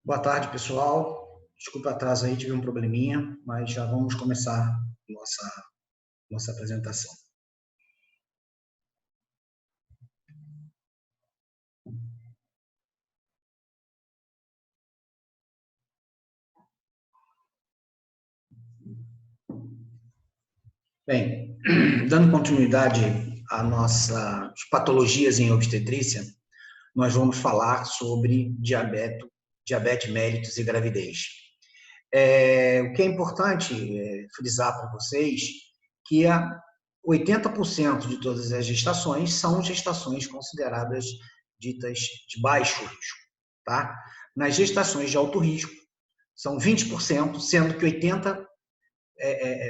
Boa tarde, pessoal. Desculpa o atraso aí, tive um probleminha, mas já vamos começar nossa apresentação. Bem, dando continuidade à nossas patologias em obstetrícia, nós vamos falar sobre diabetes mellitus e gravidez. O que é importante frisar para vocês que 80% de todas as gestações são gestações consideradas ditas de baixo risco, tá? Nas gestações de alto risco, são 20%, sendo que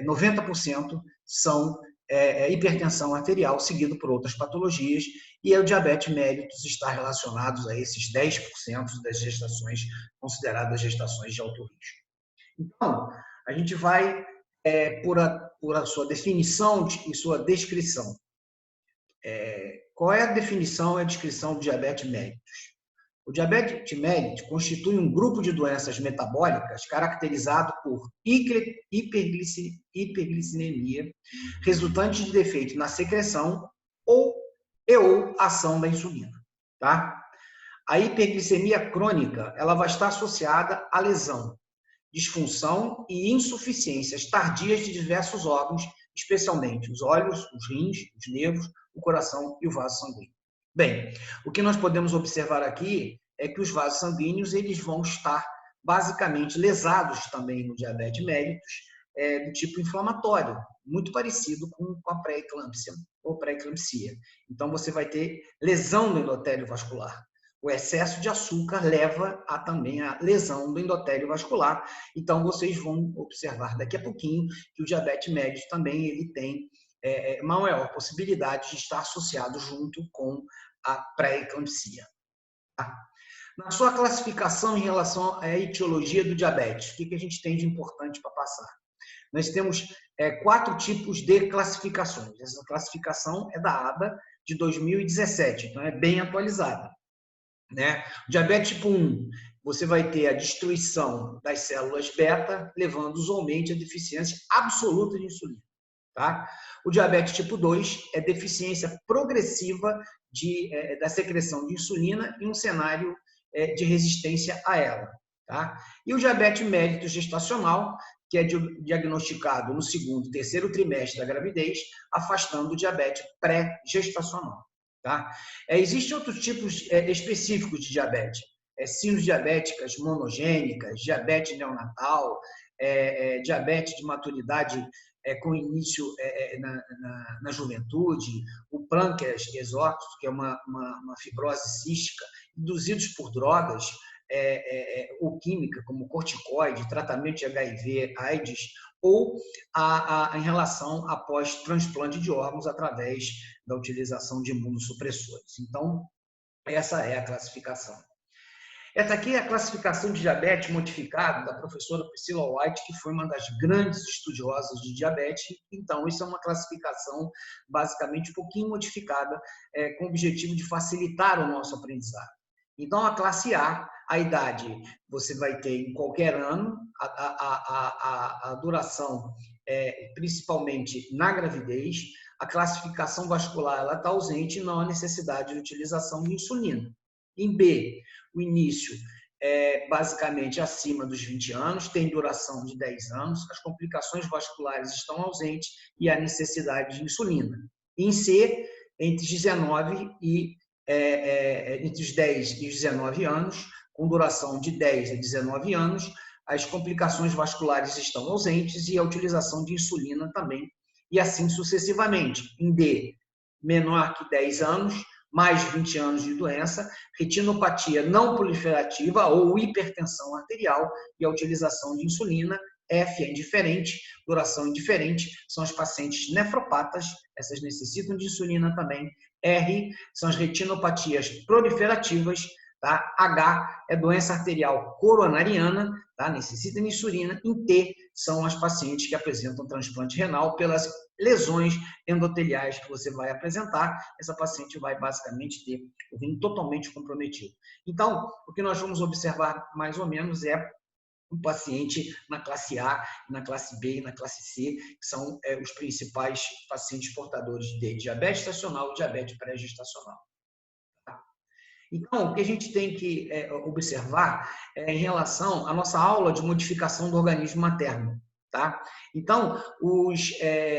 90% são hipertensão arterial, seguido por outras patologias, e o diabetes mellitus está relacionado a esses 10% das gestações consideradas gestações de alto risco. Então, a gente vai por a sua definição e sua descrição. Qual é a definição e a descrição do diabetes mellitus? O diabetes mellitus constitui um grupo de doenças metabólicas caracterizado por hiperglicemia, resultante de defeito na secreção ou ação da insulina. Tá? A hiperglicemia crônica ela vai estar associada à lesão, disfunção e insuficiências tardias de diversos órgãos, especialmente os olhos, os rins, os nervos, o coração e o vaso sanguíneo. Bem, o que nós podemos observar aqui é que os vasos sanguíneos eles vão estar basicamente lesados também no diabetes mellitus, do tipo inflamatório, muito parecido com a pré-eclâmpsia ou pré-eclampsia. Então, você vai ter lesão do endotélio vascular. O excesso de açúcar leva também a lesão do endotélio vascular. Então, vocês vão observar daqui a pouquinho que o diabetes mellitus também ele tem maior possibilidade de estar associado junto com a pré-eclampsia. Tá? Na sua classificação em relação à etiologia do diabetes, o que a gente tem de importante para passar? Nós temos 4 tipos de classificações. Essa classificação é da ABA de 2017, então é bem atualizada. Né? O diabetes tipo 1, você vai ter a destruição das células beta, levando usualmente a deficiência absoluta de insulina. Tá? O diabetes tipo 2 é deficiência progressiva da secreção de insulina em um cenário de resistência a ela. Tá? E o diabetes mellitus gestacional, que é diagnosticado no segundo e terceiro trimestre da gravidez, afastando o diabetes pré-gestacional. Tá? Existem outros tipos específicos de diabetes, síndromes diabéticas monogênicas, diabetes neonatal, diabetes de maturidade com início na juventude, o pâncreas exótico, que é uma fibrose cística, induzidos por drogas ou química, como corticoide, tratamento de HIV, AIDS, ou em relação após transplante de órgãos através da utilização de imunossupressores. Então, essa é a classificação. Essa aqui é a classificação de diabetes modificado da professora Priscilla White, que foi uma das grandes estudiosas de diabetes. Então, isso é uma classificação basicamente um pouquinho modificada, com o objetivo de facilitar o nosso aprendizado. Então, a classe A, a idade você vai ter em qualquer ano, a duração principalmente na gravidez, a classificação vascular ela está ausente e não há necessidade de utilização de insulina. Em B, o início é basicamente acima dos 20 anos, tem duração de 10 anos, as complicações vasculares estão ausentes e há necessidade de insulina. Em C, entre os 10 e os 19 anos, com duração de 10 a 19 anos, as complicações vasculares estão ausentes e a utilização de insulina também, e assim sucessivamente. Em D, menor que 10 anos, mais 20 anos de doença, retinopatia não proliferativa ou hipertensão arterial e a utilização de insulina. F é indiferente, duração indiferente, são as pacientes nefropatas, essas necessitam de insulina também. R são as retinopatias proliferativas, Tá? H é doença arterial coronariana, tá? Necessita de insulina. Em T são as pacientes que apresentam transplante renal pelas lesões endoteliais que você vai apresentar. Essa paciente vai basicamente ter o rim totalmente comprometido. Então, o que nós vamos observar mais ou menos é um paciente na classe A, na classe B e na classe C, que são os principais pacientes portadores de diabetes estacional e diabetes pré-gestacional. Então, o que a gente tem que observar é em relação à nossa aula de modificação do organismo materno. Tá? Então, os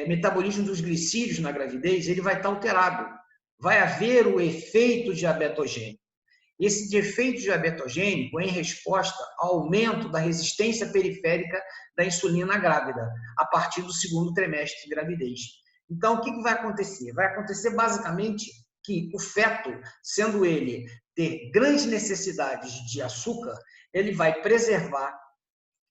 metabolismos dos glicídios na gravidez ele vai estar alterado. Vai haver o efeito diabetogênico. Esse efeito diabetogênico é em resposta ao aumento da resistência periférica da insulina grávida, a partir do segundo trimestre de gravidez. Então, o que vai acontecer? Vai acontecer basicamente que o feto, sendo ele ter grandes necessidades de açúcar, ele vai preservar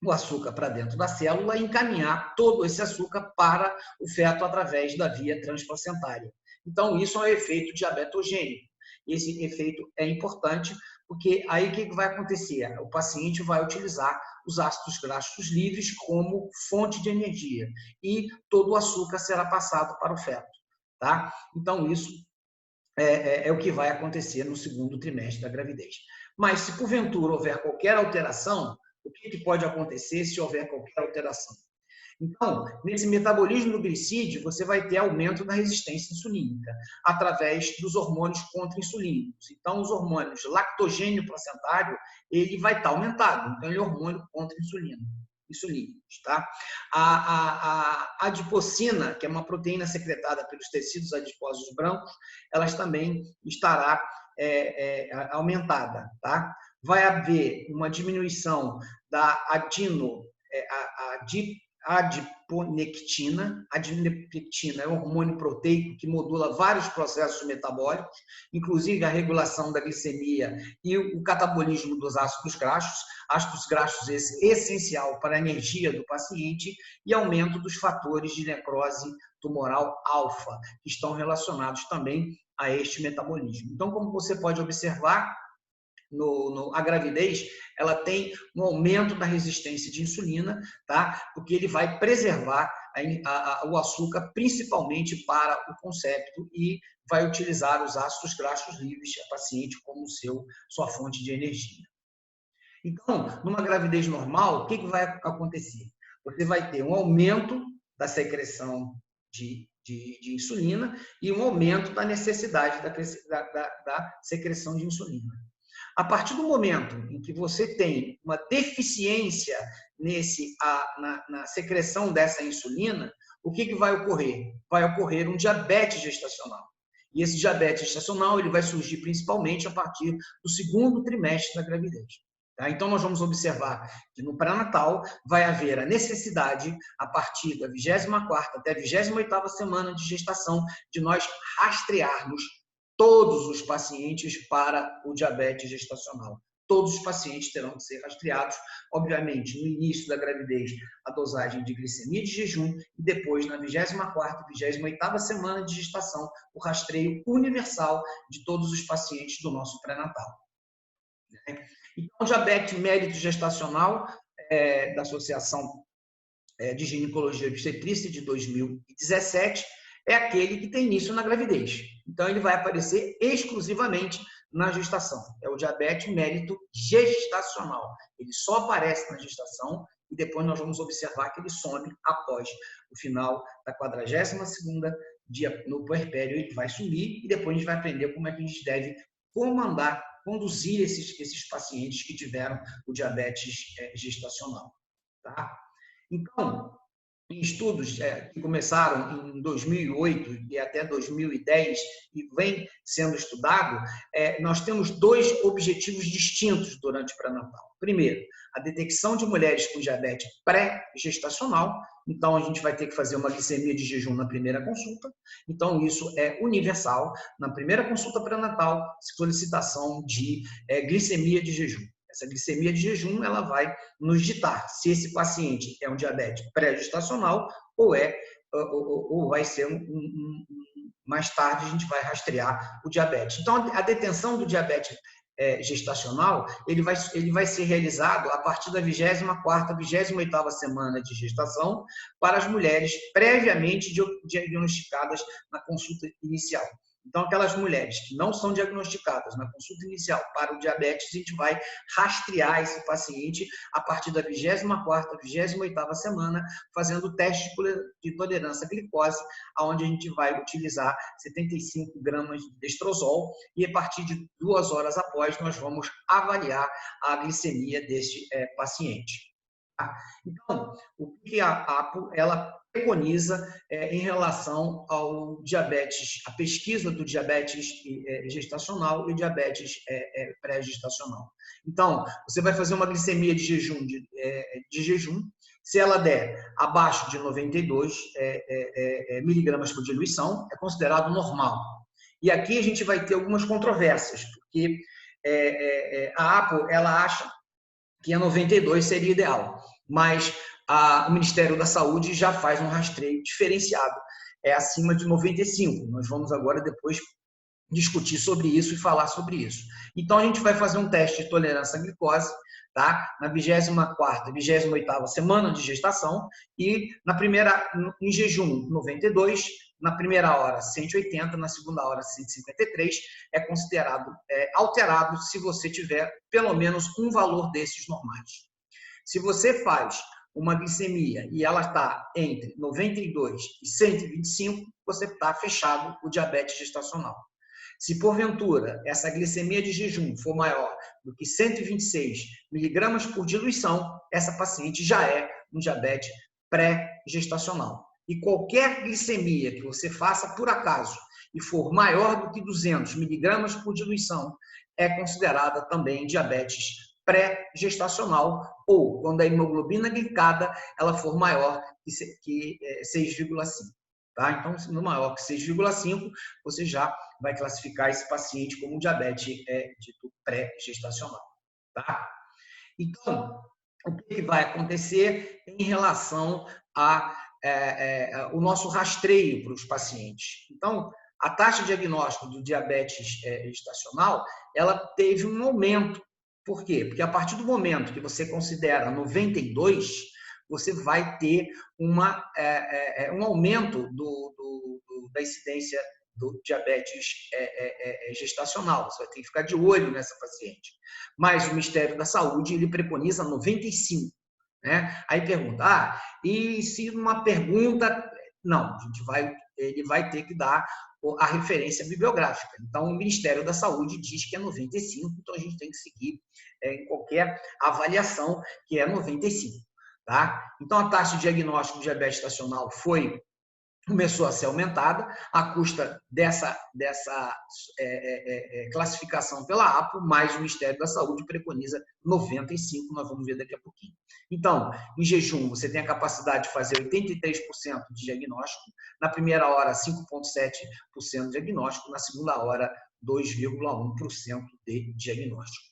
o açúcar para dentro da célula e encaminhar todo esse açúcar para o feto através da via transplacentária. Então, isso é um efeito diabetogênico. Esse efeito é importante, porque aí o que vai acontecer? O paciente vai utilizar os ácidos graxos livres como fonte de energia e todo o açúcar será passado para o feto. Tá? Então, isso é o que vai acontecer no segundo trimestre da gravidez. Mas, se porventura houver qualquer alteração, o que pode acontecer se houver qualquer alteração? Então, nesse metabolismo do glicídio, você vai ter aumento da resistência insulínica através dos hormônios contra-insulínicos. Então, os hormônios lactogênio placentário, ele vai estar aumentado. Então, ele é hormônio contra-insulínicos. Tá? A adipocina, que é uma proteína secretada pelos tecidos adiposos brancos, elas também estará aumentada. Tá? Vai haver uma diminuição da adiponectina. A adiponectina é um hormônio proteico que modula vários processos metabólicos, inclusive a regulação da glicemia e o catabolismo dos ácidos graxos. Ácidos graxos esse essencial para a energia do paciente e aumento dos fatores de necrose tumoral alfa, que estão relacionados também a este metabolismo. Então, como você pode observar, a gravidez, ela tem um aumento da resistência de insulina, tá? Porque ele vai preservar o açúcar, principalmente para o concepto, e vai utilizar os ácidos graxos livres, a paciente, como sua fonte de energia. Então, numa gravidez normal, o que vai acontecer? Você vai ter um aumento da secreção de insulina e um aumento da necessidade da secreção de insulina. A partir do momento em que você tem uma deficiência na secreção dessa insulina, o que vai ocorrer? Vai ocorrer um diabetes gestacional. E esse diabetes gestacional ele vai surgir principalmente a partir do segundo trimestre da gravidez. Tá? Então, nós vamos observar que no pré-natal vai haver a necessidade, a partir da 24ª até a 28ª semana de gestação, de nós rastrearmos todos os pacientes para o diabetes gestacional. Todos os pacientes terão que ser rastreados, obviamente, no início da gravidez, a dosagem de glicemia de jejum, e depois, na 24ª e 28ª semana de gestação, o rastreio universal de todos os pacientes do nosso pré-natal. Então, diabetes mérito gestacional da Associação de Ginecologia e Obstetrícia de 2017 é aquele que tem início na gravidez. Então, ele vai aparecer exclusivamente na gestação. É o diabetes mérito gestacional. Ele só aparece na gestação e depois nós vamos observar que ele some após o final da 42ª dia no puerpério. Ele vai sumir e depois a gente vai aprender como é que a gente deve conduzir esses pacientes que tiveram o diabetes gestacional. Tá? Então, em estudos que começaram em 2008 e até 2010 e vem sendo estudado, nós temos dois objetivos distintos durante o pré-natal. Primeiro, a detecção de mulheres com diabetes pré-gestacional. Então, a gente vai ter que fazer uma glicemia de jejum na primeira consulta. Então, isso é universal. Na primeira consulta pré-natal, solicitação de glicemia de jejum. Essa glicemia de jejum ela vai nos ditar se esse paciente é um diabetes pré-gestacional ou vai ser mais tarde a gente vai rastrear o diabetes. Então, a detenção do diabetes gestacional, ele vai ser realizado a partir da 24ª, 28ª semana de gestação para as mulheres previamente diagnosticadas na consulta inicial. Então, aquelas mulheres que não são diagnosticadas na consulta inicial para o diabetes, a gente vai rastrear esse paciente a partir da 24ª, 28ª semana, fazendo teste de tolerância à glicose, onde a gente vai utilizar 75 gramas de destrozol e a partir de 2 horas após nós vamos avaliar a glicemia deste paciente. Então, o que a APO ela preconiza em relação ao diabetes, a pesquisa do diabetes gestacional e diabetes pré-gestacional. Então, você vai fazer uma glicemia de jejum, se ela der abaixo de 92 miligramas por diluição, é considerado normal. E aqui a gente vai ter algumas controvérsias, porque a APO ela acha que a 92 seria ideal, mas o Ministério da Saúde já faz um rastreio diferenciado, acima de 95. Nós vamos agora depois discutir sobre isso e falar sobre isso. Então, a gente vai fazer um teste de tolerância à glicose, tá? Na 24ª e 28ª semana de gestação e em jejum 92, na primeira hora 180, na segunda hora 153, é considerado alterado se você tiver pelo menos um valor desses normais. Se você faz uma glicemia e ela está entre 92 e 125, você está fechado o diabetes gestacional. Se porventura essa glicemia de jejum for maior do que 126 miligramas por diluição, essa paciente já é um diabetes pré-gestacional. E qualquer glicemia que você faça por acaso e for maior do que 200 miligramas por diluição, é considerada também diabetes pré-gestacional ou quando a hemoglobina glicada ela for maior que 6,5. Tá? Então, no maior que 6,5, você já vai classificar esse paciente como diabetes dito pré-gestacional. Tá? Então, o que vai acontecer em relação ao nosso rastreio para os pacientes? Então, a taxa de diagnóstico do diabetes gestacional, ela teve um aumento. Por quê? Porque a partir do momento que você considera 92, você vai ter um aumento da incidência do diabetes gestacional. Você vai ter que ficar de olho nessa paciente. Mas o Ministério da Saúde, ele preconiza 95. Né? Aí pergunta, e se uma pergunta... Não, ele vai ter que dar a referência bibliográfica. Então, o Ministério da Saúde diz que é 95, então a gente tem que seguir em qualquer avaliação que é 95. Tá? Então, a taxa de diagnóstico de diabetes gestacional começou a ser aumentada à custa dessa classificação pela APO, mas o Ministério da Saúde preconiza 95, nós vamos ver daqui a pouquinho. Então, em jejum, você tem a capacidade de fazer 83% de diagnóstico, na primeira hora 5,7% de diagnóstico, na segunda hora 2,1% de diagnóstico.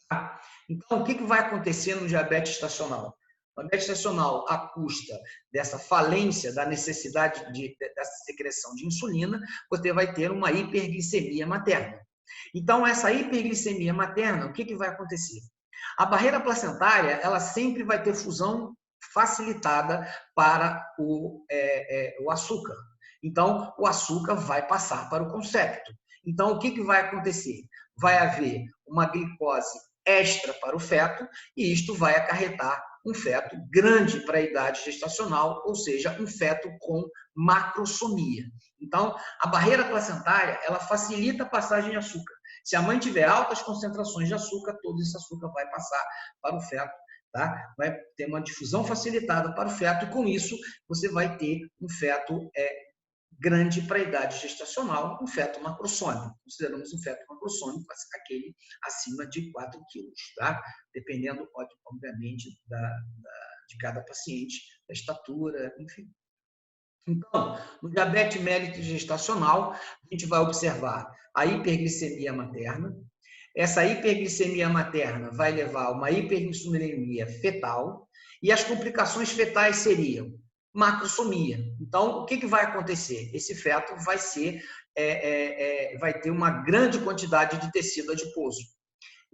Tá? Então, o que vai acontecer no diabetes gestacional? O diabetes gestacional, à custa dessa falência da necessidade dessa secreção de insulina, você vai ter uma hiperglicemia materna. Então, essa hiperglicemia materna, o que vai acontecer? A barreira placentária, ela sempre vai ter fusão facilitada para o açúcar. Então, o açúcar vai passar para o concepto. Então, o que vai acontecer? Vai haver uma glicose extra para o feto e isto vai acarretar um feto grande para a idade gestacional, ou seja, um feto com macrosomia. Então, a barreira placentária, ela facilita a passagem de açúcar. Se a mãe tiver altas concentrações de açúcar, todo esse açúcar vai passar para o feto, tá? Vai ter uma difusão facilitada para o feto e, com isso, você vai ter um feto grande para a idade gestacional, um feto macrossômico. Consideramos um feto macrossômico aquele acima de 4 quilos, tá? Dependendo, obviamente, de cada paciente, da estatura, enfim. Então, no diabetes mellitus gestacional, a gente vai observar a hiperglicemia materna. Essa hiperglicemia materna vai levar a uma hiperinsulinemia fetal e as complicações fetais seriam macrosomia. Então, o que vai acontecer? Esse feto vai ter uma grande quantidade de tecido adiposo.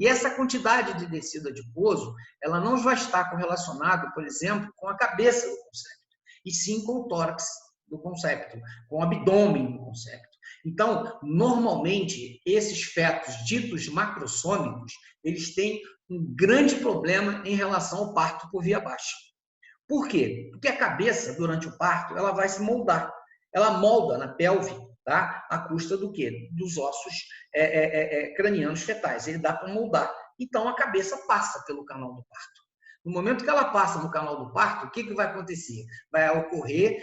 E essa quantidade de tecido adiposo, ela não vai estar correlacionada, por exemplo, com a cabeça do consépito, e sim com o tórax do consépito, com o abdômen do consépito. Então, normalmente, esses fetos ditos macrossômicos, eles têm um grande problema em relação ao parto por via baixa. Por quê? Porque a cabeça, durante o parto, ela vai se moldar. Ela molda na pelve, tá? À custa do quê? Dos ossos cranianos fetais. Ele dá para moldar. Então, a cabeça passa pelo canal do parto. No momento que ela passa no canal do parto, o que vai acontecer? Vai ocorrer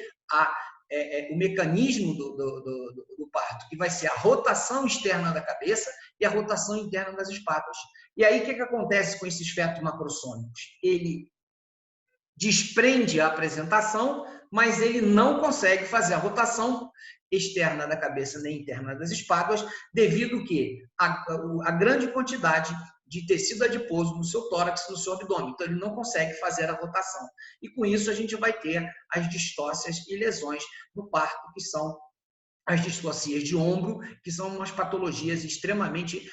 o mecanismo do parto, que vai ser a rotação externa da cabeça e a rotação interna das espáduas. E aí, o que acontece com esses fetos macrossômicos? Ele desprende a apresentação, mas ele não consegue fazer a rotação externa da cabeça nem interna das espáduas, devido que a grande quantidade de tecido adiposo no seu tórax e no seu abdômen. Então, ele não consegue fazer a rotação. E com isso, a gente vai ter as distócias e lesões no parto, que são as displasias de ombro, que são umas patologias extremamente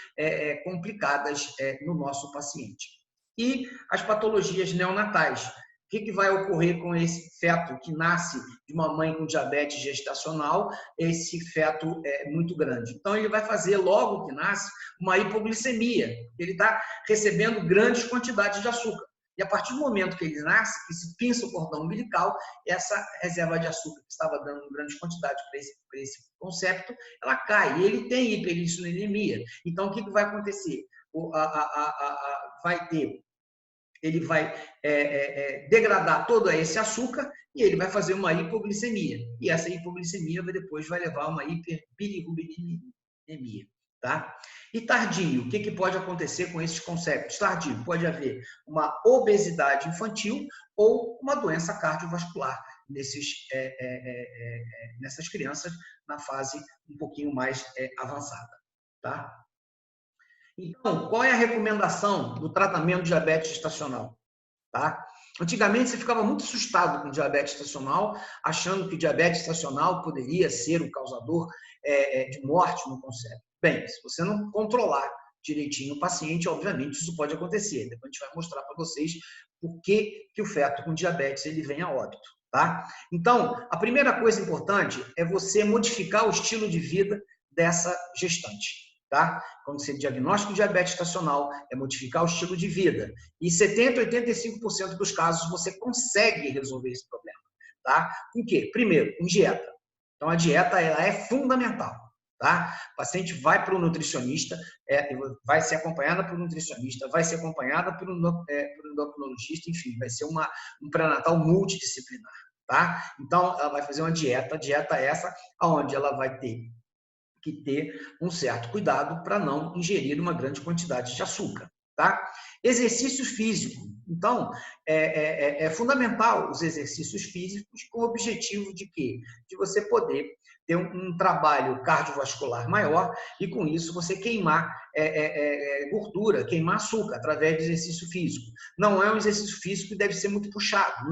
complicadas no nosso paciente. E as patologias neonatais. O que vai ocorrer com esse feto que nasce de uma mãe com diabetes gestacional? Esse feto é muito grande. Então, ele vai fazer, logo que nasce, uma hipoglicemia. Ele está recebendo grandes quantidades de açúcar. E a partir do momento que ele nasce, que se pinça o cordão umbilical, essa reserva de açúcar que estava dando grande quantidade para esse consépito, ela cai. E ele tem hiperinsulinemia. Então, o que vai acontecer? Ele vai degradar todo esse açúcar e ele vai fazer uma hipoglicemia. E essa hipoglicemia depois vai levar a uma hiperbilirubinemia. Tá? E tardio, o que pode acontecer com esses conceitos? Tardio, pode haver uma obesidade infantil ou uma doença cardiovascular nessas crianças na fase um pouquinho mais avançada. Tá? Então, qual é a recomendação do tratamento de diabetes gestacional? Tá? Antigamente, você ficava muito assustado com diabetes gestacional, achando que diabetes gestacional poderia ser o causador de morte no concepto. Bem, se você não controlar direitinho o paciente, obviamente isso pode acontecer. Depois a gente vai mostrar para vocês por que o feto com diabetes ele vem a óbito. Tá? Então, a primeira coisa importante é você modificar o estilo de vida dessa gestante. Tá? Quando você diagnostica o diabetes gestacional, é modificar o estilo de vida. E 70% a 85% dos casos você consegue resolver esse problema. Tá? Com o quê? Primeiro, com dieta. Então, a dieta ela é fundamental. Tá? O paciente vai para o nutricionista, vai ser acompanhada por um nutricionista, vai ser acompanhada por um endocrinologista, enfim, vai ser um pré-natal multidisciplinar. Tá? Então, ela vai fazer uma dieta essa, onde ela vai ter que ter um certo cuidado para não ingerir uma grande quantidade de açúcar. Tá? Exercício físico. Então, é fundamental os exercícios físicos com o objetivo de quê? De você poder ter um trabalho cardiovascular maior e, com isso, você queimar gordura, queimar açúcar através do exercício físico. Não é um exercício físico que deve ser muito puxado,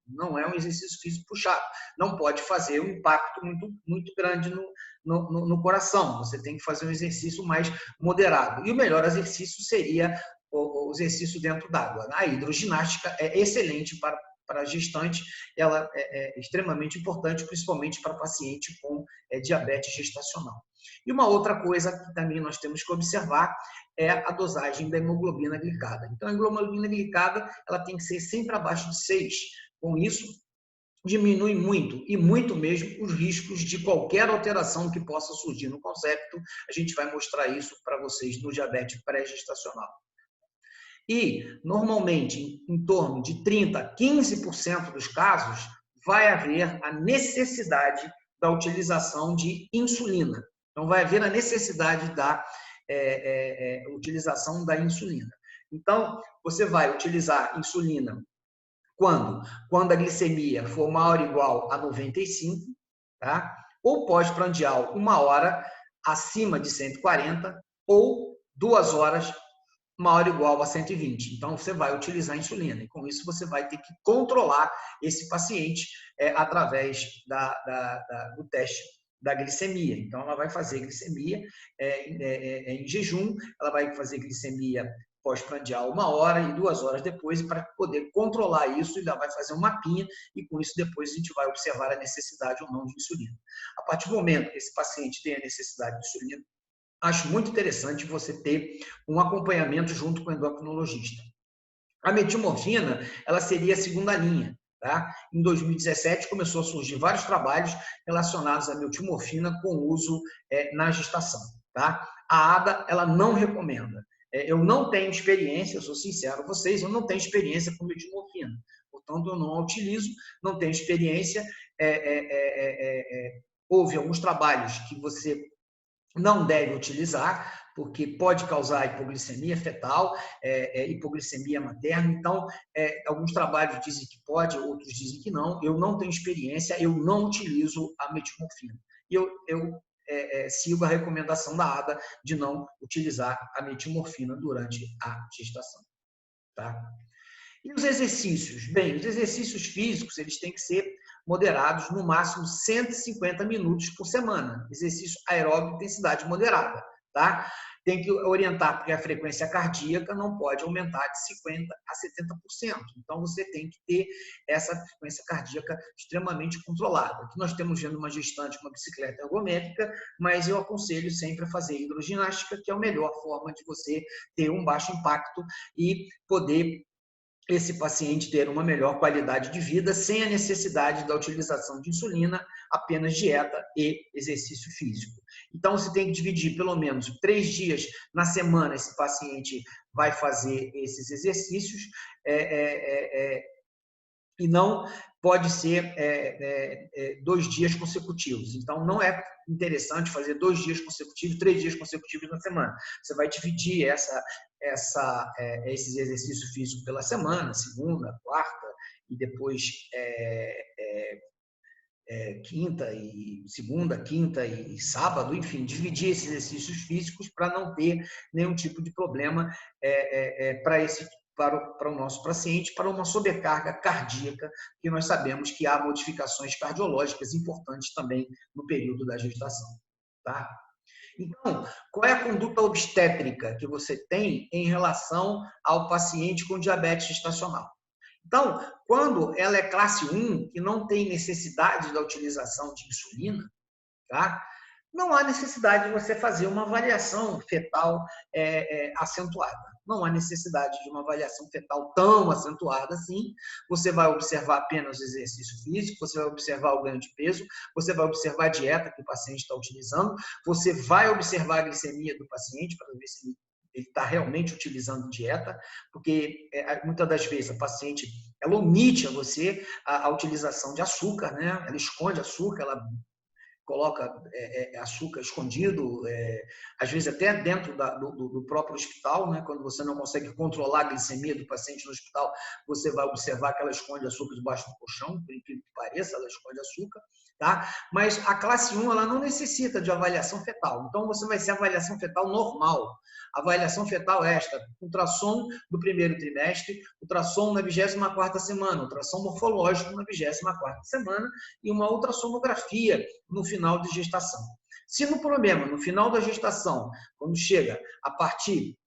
não é um exercício físico puxado. Não pode fazer um impacto muito, muito grande no coração. Você tem que fazer um exercício mais moderado. E o melhor exercício seria o exercício dentro d'água. A hidroginástica é excelente para a gestante, ela é extremamente importante, principalmente para paciente com diabetes gestacional. E uma outra coisa que também nós temos que observar é a dosagem da hemoglobina glicada. Então, a hemoglobina glicada ela tem que ser sempre abaixo de 6. Com isso, diminui muito, e muito mesmo, os riscos de qualquer alteração que possa surgir no concepto. A gente vai mostrar isso para vocês no diabetes pré-gestacional. E, normalmente, em torno de 30% a 15% dos casos, vai haver a necessidade da utilização de insulina. Então, vai haver a necessidade da utilização da insulina. Então, você vai utilizar insulina quando a glicemia for maior ou igual a 95, tá? Ou pós-prandial 1 hora acima de 140, ou 2 horas maior ou igual a 120. Então, você vai utilizar a insulina. E, com isso, você vai ter que controlar esse paciente através do teste da glicemia. Então, ela vai fazer glicemia em jejum, ela vai fazer glicemia pós-prandial 1 hora e 2 horas depois, para poder controlar isso, ela vai fazer um mapinha e com isso depois a gente vai observar a necessidade ou não de insulina. A partir do momento que esse paciente tem a necessidade de insulina, acho muito interessante você ter um acompanhamento junto com o endocrinologista. A metilmorfina, ela seria a segunda linha. Tá? Em 2017, começou a surgir vários trabalhos relacionados à metilmorfina com uso na gestação. Tá? A ADA, ela não recomenda. Eu não tenho experiência, eu sou sincero com vocês, eu não tenho experiência com metilmorfina. Portanto, eu não a utilizo, não tenho experiência. Houve alguns trabalhos que você não deve utilizar, porque pode causar hipoglicemia fetal, hipoglicemia materna. Então, alguns trabalhos dizem que pode, outros dizem que não. Eu não tenho experiência, eu não utilizo a metilmorfina. E eu sigo a recomendação da ADA de não utilizar a metilmorfina durante a gestação. Tá? E os exercícios? Bem, os exercícios físicos, eles têm que ser moderados, no máximo 150 minutos por semana. Exercício aeróbico de intensidade moderada, tá? Tem que orientar, porque a frequência cardíaca não pode aumentar de 50% a 70%. Então, você tem que ter essa frequência cardíaca extremamente controlada. Aqui nós temos vendo uma gestante com uma bicicleta ergométrica, mas eu aconselho sempre a fazer hidroginástica, que é a melhor forma de você ter um baixo impacto e poder esse paciente ter uma melhor qualidade de vida sem a necessidade da utilização de insulina, apenas dieta e exercício físico. Então, você tem que dividir pelo menos 3 dias na semana, esse paciente vai fazer esses exercícios, e não pode ser 2 dias consecutivos. Então, não é interessante fazer 2 dias consecutivos, 3 dias consecutivos na semana. Você vai dividir esses exercícios físicos pela semana, segunda, quarta, e depois segunda, quinta e sábado, enfim, dividir esses exercícios físicos para não ter nenhum tipo de problema para o nosso paciente, para uma sobrecarga cardíaca, que nós sabemos que há modificações cardiológicas importantes também no período da gestação. Tá? Então, qual é a conduta obstétrica que você tem em relação ao paciente com diabetes gestacional? Então, quando ela é classe 1, que não tem necessidade da utilização de insulina, tá? Não há necessidade de você fazer uma avaliação fetal acentuada. Não há necessidade de uma avaliação fetal tão acentuada assim. Você vai observar apenas o exercício físico, você vai observar o ganho de peso, você vai observar a dieta que o paciente está utilizando, você vai observar a glicemia do paciente para ver se ele está realmente utilizando dieta, porque muitas das vezes a paciente ela omite a você a utilização de açúcar, né? Ela esconde açúcar, ela coloca açúcar escondido, às vezes até dentro do próprio hospital, né? Quando você não consegue controlar a glicemia do paciente no hospital, você vai observar que ela esconde açúcar debaixo do colchão, por incrível que pareça, ela esconde açúcar, tá? Mas a classe 1, ela não necessita de avaliação fetal, então você vai ser avaliação fetal normal. Avaliação fetal esta, ultrassom do primeiro trimestre, ultrassom na 24ª semana, ultrassom morfológico na 24ª semana e uma ultrassonografia no final de gestação. Se no problema, no final da gestação, quando chega a partir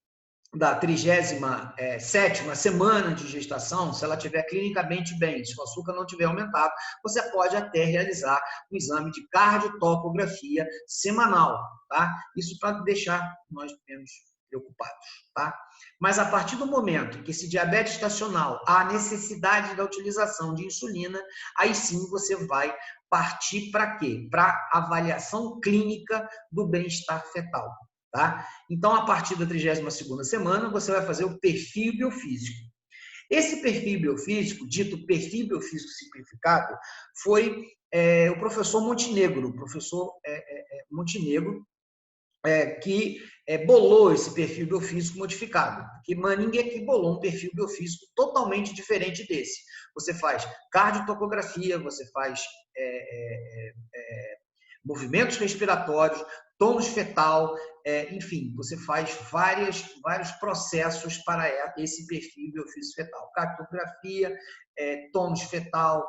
da 37ª semana de gestação, se ela estiver clinicamente bem, se o açúcar não tiver aumentado, você pode até realizar um exame de cardiotocografia semanal, tá? Isso para deixar nós menos preocupados, tá? Mas a partir do momento que esse diabetes gestacional há necessidade da utilização de insulina, aí sim você vai partir para quê? Para avaliação clínica do bem-estar fetal. Tá? Então, a partir da 32ª semana, você vai fazer o perfil biofísico. Esse perfil biofísico, dito perfil biofísico simplificado, foi o professor Montenegro, que bolou esse perfil biofísico modificado. Porque ninguém aqui bolou um perfil biofísico totalmente diferente desse. Você faz cardiotocografia, você faz movimentos respiratórios, tônus fetal, enfim, você faz vários processos para esse perfil biofísico fetal. Cardiografia, tônus fetal,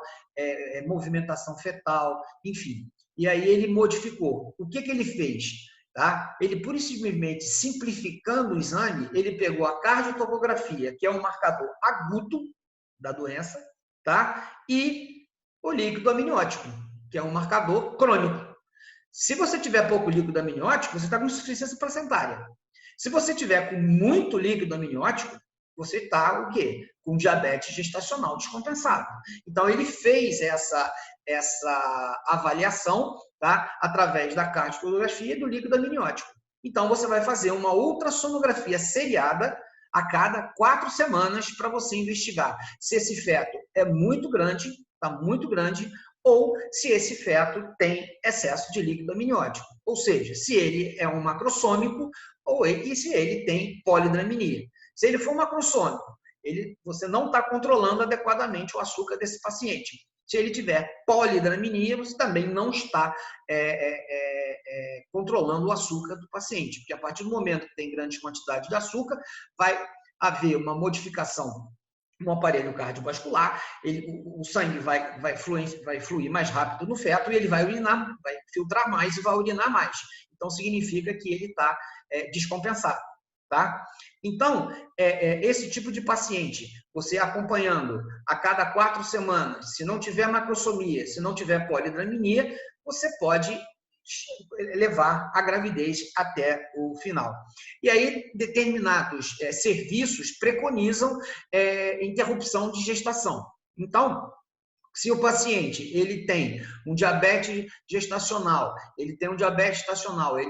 movimentação fetal, enfim. e aí ele modificou. O que ele fez? Tá? Ele, pura e simplesmente, simplificando o exame, ele pegou a cardiotocografia, que é um marcador agudo da doença, tá? E o líquido amniótico, que é um marcador crônico. Se você tiver pouco líquido amniótico, você está com insuficiência placentária. Se você tiver com muito líquido amniótico, você está o quê? Com diabetes gestacional descompensado. Então, ele fez essa avaliação, tá? Através da cardiografia e do líquido amniótico. Então, você vai fazer uma ultrassonografia seriada a cada 4 semanas para você investigar se esse feto é muito grande, está muito grande, ou se esse feto tem excesso de líquido amniótico. Ou seja, se ele é um macrossômico e se ele tem polidramia. Se ele for macrossômico, você não está controlando adequadamente o açúcar desse paciente. Se ele tiver polidramia, você também não está controlando o açúcar do paciente, porque a partir do momento que tem grande quantidade de açúcar, vai haver uma modificação no aparelho cardiovascular, o sangue vai fluir mais rápido no feto e ele vai filtrar mais e vai urinar mais. Então, significa que ele está descompensado. Tá? Então, esse tipo de paciente, você acompanhando a cada 4 semanas, se não tiver macrosomia, se não tiver polidramia, você pode levar a gravidez até o final. E aí, determinados serviços preconizam interrupção de gestação. Então, se o paciente ele tem um diabetes gestacional, ele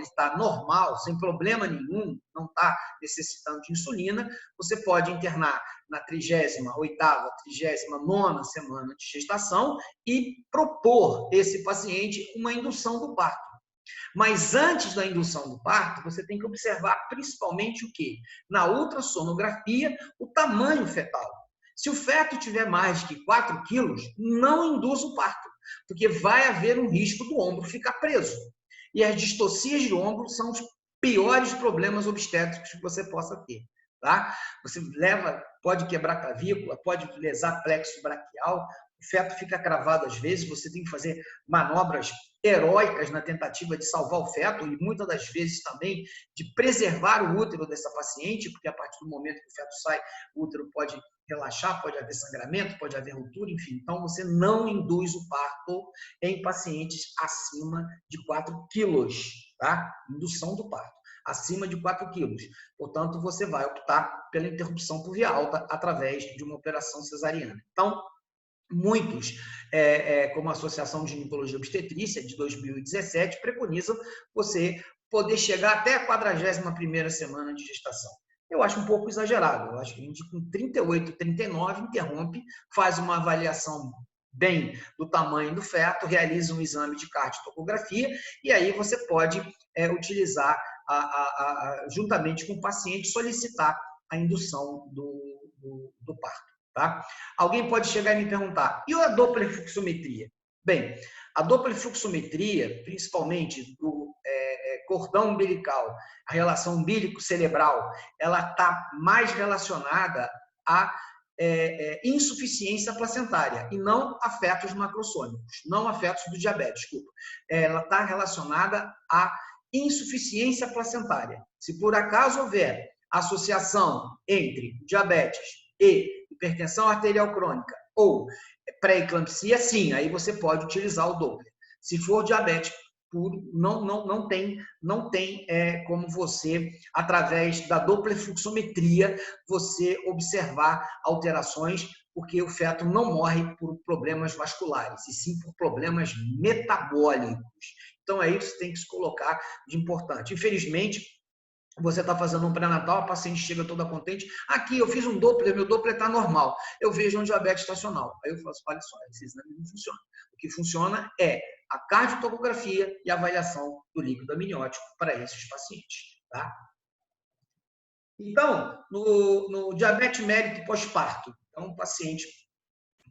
está normal, sem problema nenhum, não está necessitando de insulina, você pode internar na 38ª, 39ª semana de gestação e propor esse paciente uma indução do parto. Mas antes da indução do parto, você tem que observar principalmente o quê? Na ultrassonografia, o tamanho fetal. Se o feto tiver mais de 4 quilos, não induz o parto, porque vai haver um risco do ombro ficar preso. E as distocias de ombro são os piores problemas obstétricos que você possa ter. Tá? Você pode quebrar clavícula, pode lesar plexo braquial, o feto fica cravado às vezes, você tem que fazer manobras heróicas na tentativa de salvar o feto e muitas das vezes também de preservar o útero dessa paciente, porque a partir do momento que o feto sai, o útero pode relaxar, pode haver sangramento, pode haver ruptura, enfim. Então, você não induz o parto em pacientes acima de 4 quilos, tá? Indução do parto, acima de 4 quilos. Portanto, você vai optar pela interrupção por via alta através de uma operação cesariana. Então, muitos, como a Associação de Ginecologia e Obstetrícia, de 2017, preconizam você poder chegar até a 41ª semana de gestação. Eu acho um pouco exagerado. Eu acho que a gente, com 38, 39, interrompe, faz uma avaliação bem do tamanho do feto, realiza um exame de cardiotocografia e aí você pode utilizar, juntamente com o paciente, solicitar a indução do parto. Tá? Alguém pode chegar e me perguntar, e a dopplerfluxometria? Bem, a dopplerfluxometria, principalmente do cordão umbilical, a relação umbilico-cerebral, ela está mais relacionada à insuficiência placentária e não a fetos macrossômicos, não a fetos do diabetes, desculpa. Ela está relacionada à insuficiência placentária. Se por acaso houver associação entre diabetes e hipertensão arterial crônica ou pré-eclampsia, sim, aí você pode utilizar o Doppler. Se for diabetes puro, não tem como você, através da dopplerfluxometria, você observar alterações, porque o feto não morre por problemas vasculares, e sim por problemas metabólicos. Então, é isso que tem que se colocar de importante. Infelizmente, você está fazendo um pré-natal, a paciente chega toda contente. Aqui, eu fiz um Doppler, meu Doppler está normal. Eu vejo um diabetes estacional. Aí eu falo assim, olha só, esse exame não funciona. O que funciona é a cardiotocografia e a avaliação do líquido amniótico para esses pacientes. Tá? Então, no diabetes mérito pós-parto, então o paciente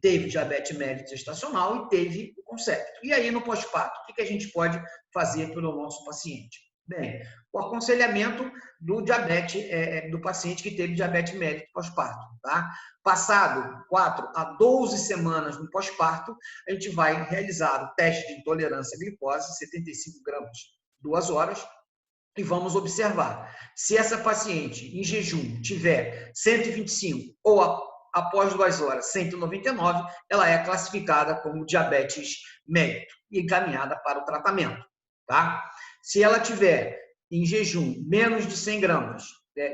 teve diabetes mérito gestacional e teve o concepto. E aí, no pós-parto, o que a gente pode fazer pelo nosso paciente? Bem, o aconselhamento do diabetes, do paciente que teve diabetes mellitus pós-parto, tá? Passado 4 a 12 semanas no pós-parto, a gente vai realizar o teste de intolerância à glicose, 75 gramas, 2 horas, e vamos observar. Se essa paciente em jejum tiver 125 ou após 2 horas 199, ela é classificada como diabetes mellitus e encaminhada para o tratamento, tá? Se ela tiver em jejum menos de 100 gramas,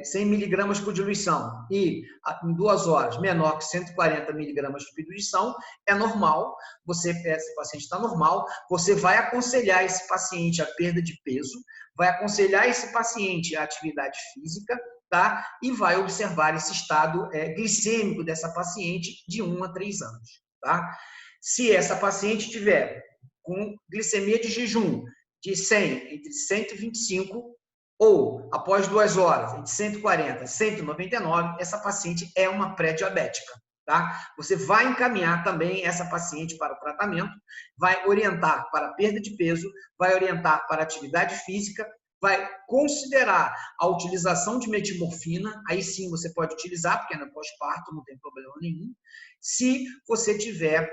100 miligramas por diluição e em 2 horas menor que 140 miligramas por diluição, é normal, esse paciente está normal, você vai aconselhar esse paciente a perda de peso, vai aconselhar esse paciente a atividade física, tá? E vai observar esse estado glicêmico dessa paciente de 1 a 3 anos, tá? Se essa paciente tiver com glicemia de jejum de 100 entre 125 ou após 2 horas entre 140 e 199, essa paciente é uma pré-diabética, tá? Você vai encaminhar também essa paciente para o tratamento, vai orientar para a perda de peso, vai orientar para a atividade física, vai considerar a utilização de metimorfina, aí sim você pode utilizar, porque é no pós-parto, não tem problema nenhum, se você tiver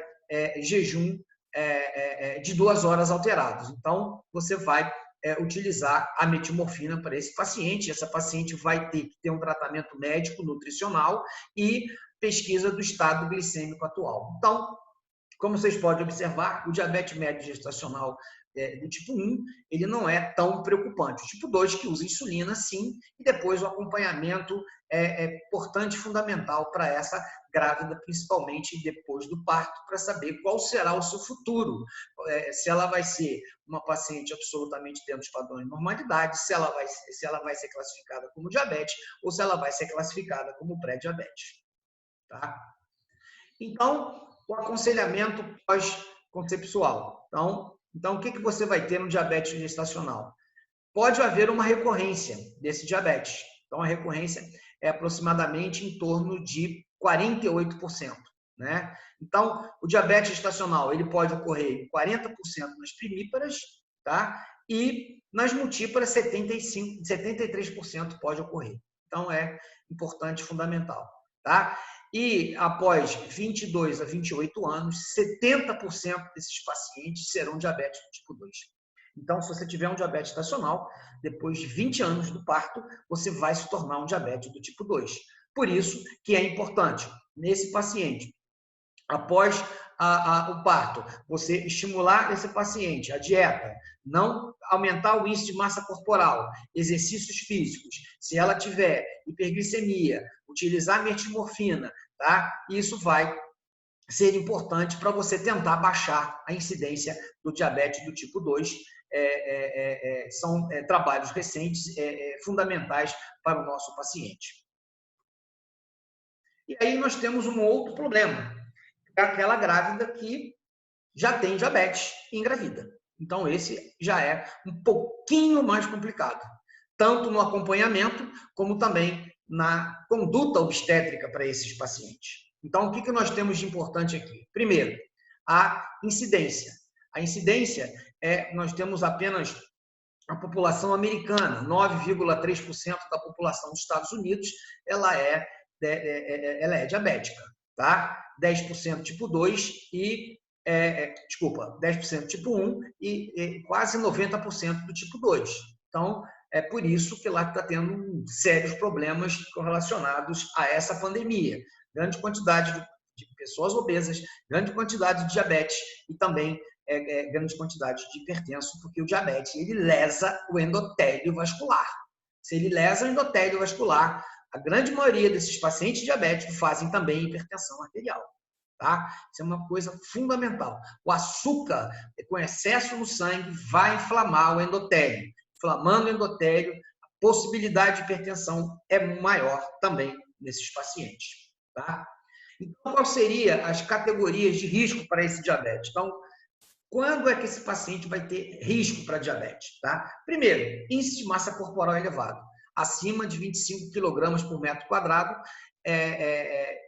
jejum de 2 horas alterados. Então, você vai utilizar a metimorfina para esse paciente. Essa paciente vai ter que ter um tratamento médico, nutricional e pesquisa do estado glicêmico atual. Então, como vocês podem observar, o diabetes médio gestacional do tipo 1, ele não é tão preocupante. O tipo 2, que usa insulina, sim, e depois o acompanhamento é importante e fundamental para essa grávida, principalmente depois do parto, para saber qual será o seu futuro. Se ela vai ser uma paciente absolutamente dentro dos padrões de normalidade, se ela vai ser classificada como diabetes ou se ela vai ser classificada como pré-diabetes. Tá? Então, o aconselhamento pós-conceptual. Então, o que você vai ter no diabetes gestacional? Pode haver uma recorrência desse diabetes. Então, a recorrência é aproximadamente em torno de 48%. Né? Então, o diabetes gestacional ele pode ocorrer em 40% nas primíparas, tá? E nas multíparas, 73% pode ocorrer. Então, é importante, fundamental. Tá? E após 22 a 28 anos, 70% desses pacientes serão diabéticos tipo 2. Então, se você tiver um diabetes gestacional, depois de 20 anos do parto, você vai se tornar um diabético do tipo 2. Por isso que é importante, nesse paciente, após o parto, você estimular esse paciente, a dieta, não aumentar o índice de massa corporal, exercícios físicos, se ela tiver hiperglicemia, utilizar metimorfina, tá? Isso vai ser importante para você tentar baixar a incidência do diabetes do tipo 2. São trabalhos recentes fundamentais para o nosso paciente. E aí nós temos um outro problema, é aquela grávida que já tem diabetes e engravida. Então, esse já é um pouquinho mais complicado, tanto no acompanhamento, como também na conduta obstétrica para esses pacientes. Então, o que nós temos de importante aqui? Primeiro, a incidência. A incidência nós temos apenas a população americana, 9,3% da população dos Estados Unidos, ela é diabética, tá? 10% tipo 2 e 10% tipo 1 e quase 90% do tipo 2. Então, é por isso que lá está tendo sérios problemas relacionados a essa pandemia. Grande quantidade de pessoas obesas, grande quantidade de diabetes e também grande quantidade de hipertenso, porque o diabetes ele lesa o endotélio vascular. Se ele lesa o endotélio vascular, a grande maioria desses pacientes diabéticos fazem também hipertensão arterial. Tá? Isso é uma coisa fundamental. O açúcar com excesso no sangue vai inflamar o endotélio. Inflamando o endotélio, a possibilidade de hipertensão é maior também nesses pacientes. Tá? Então, quais seriam as categorias de risco para esse diabetes? Então, quando é que esse paciente vai ter risco para diabetes? Tá? Primeiro, índice de massa corporal elevado, acima de 25 kg por metro quadrado,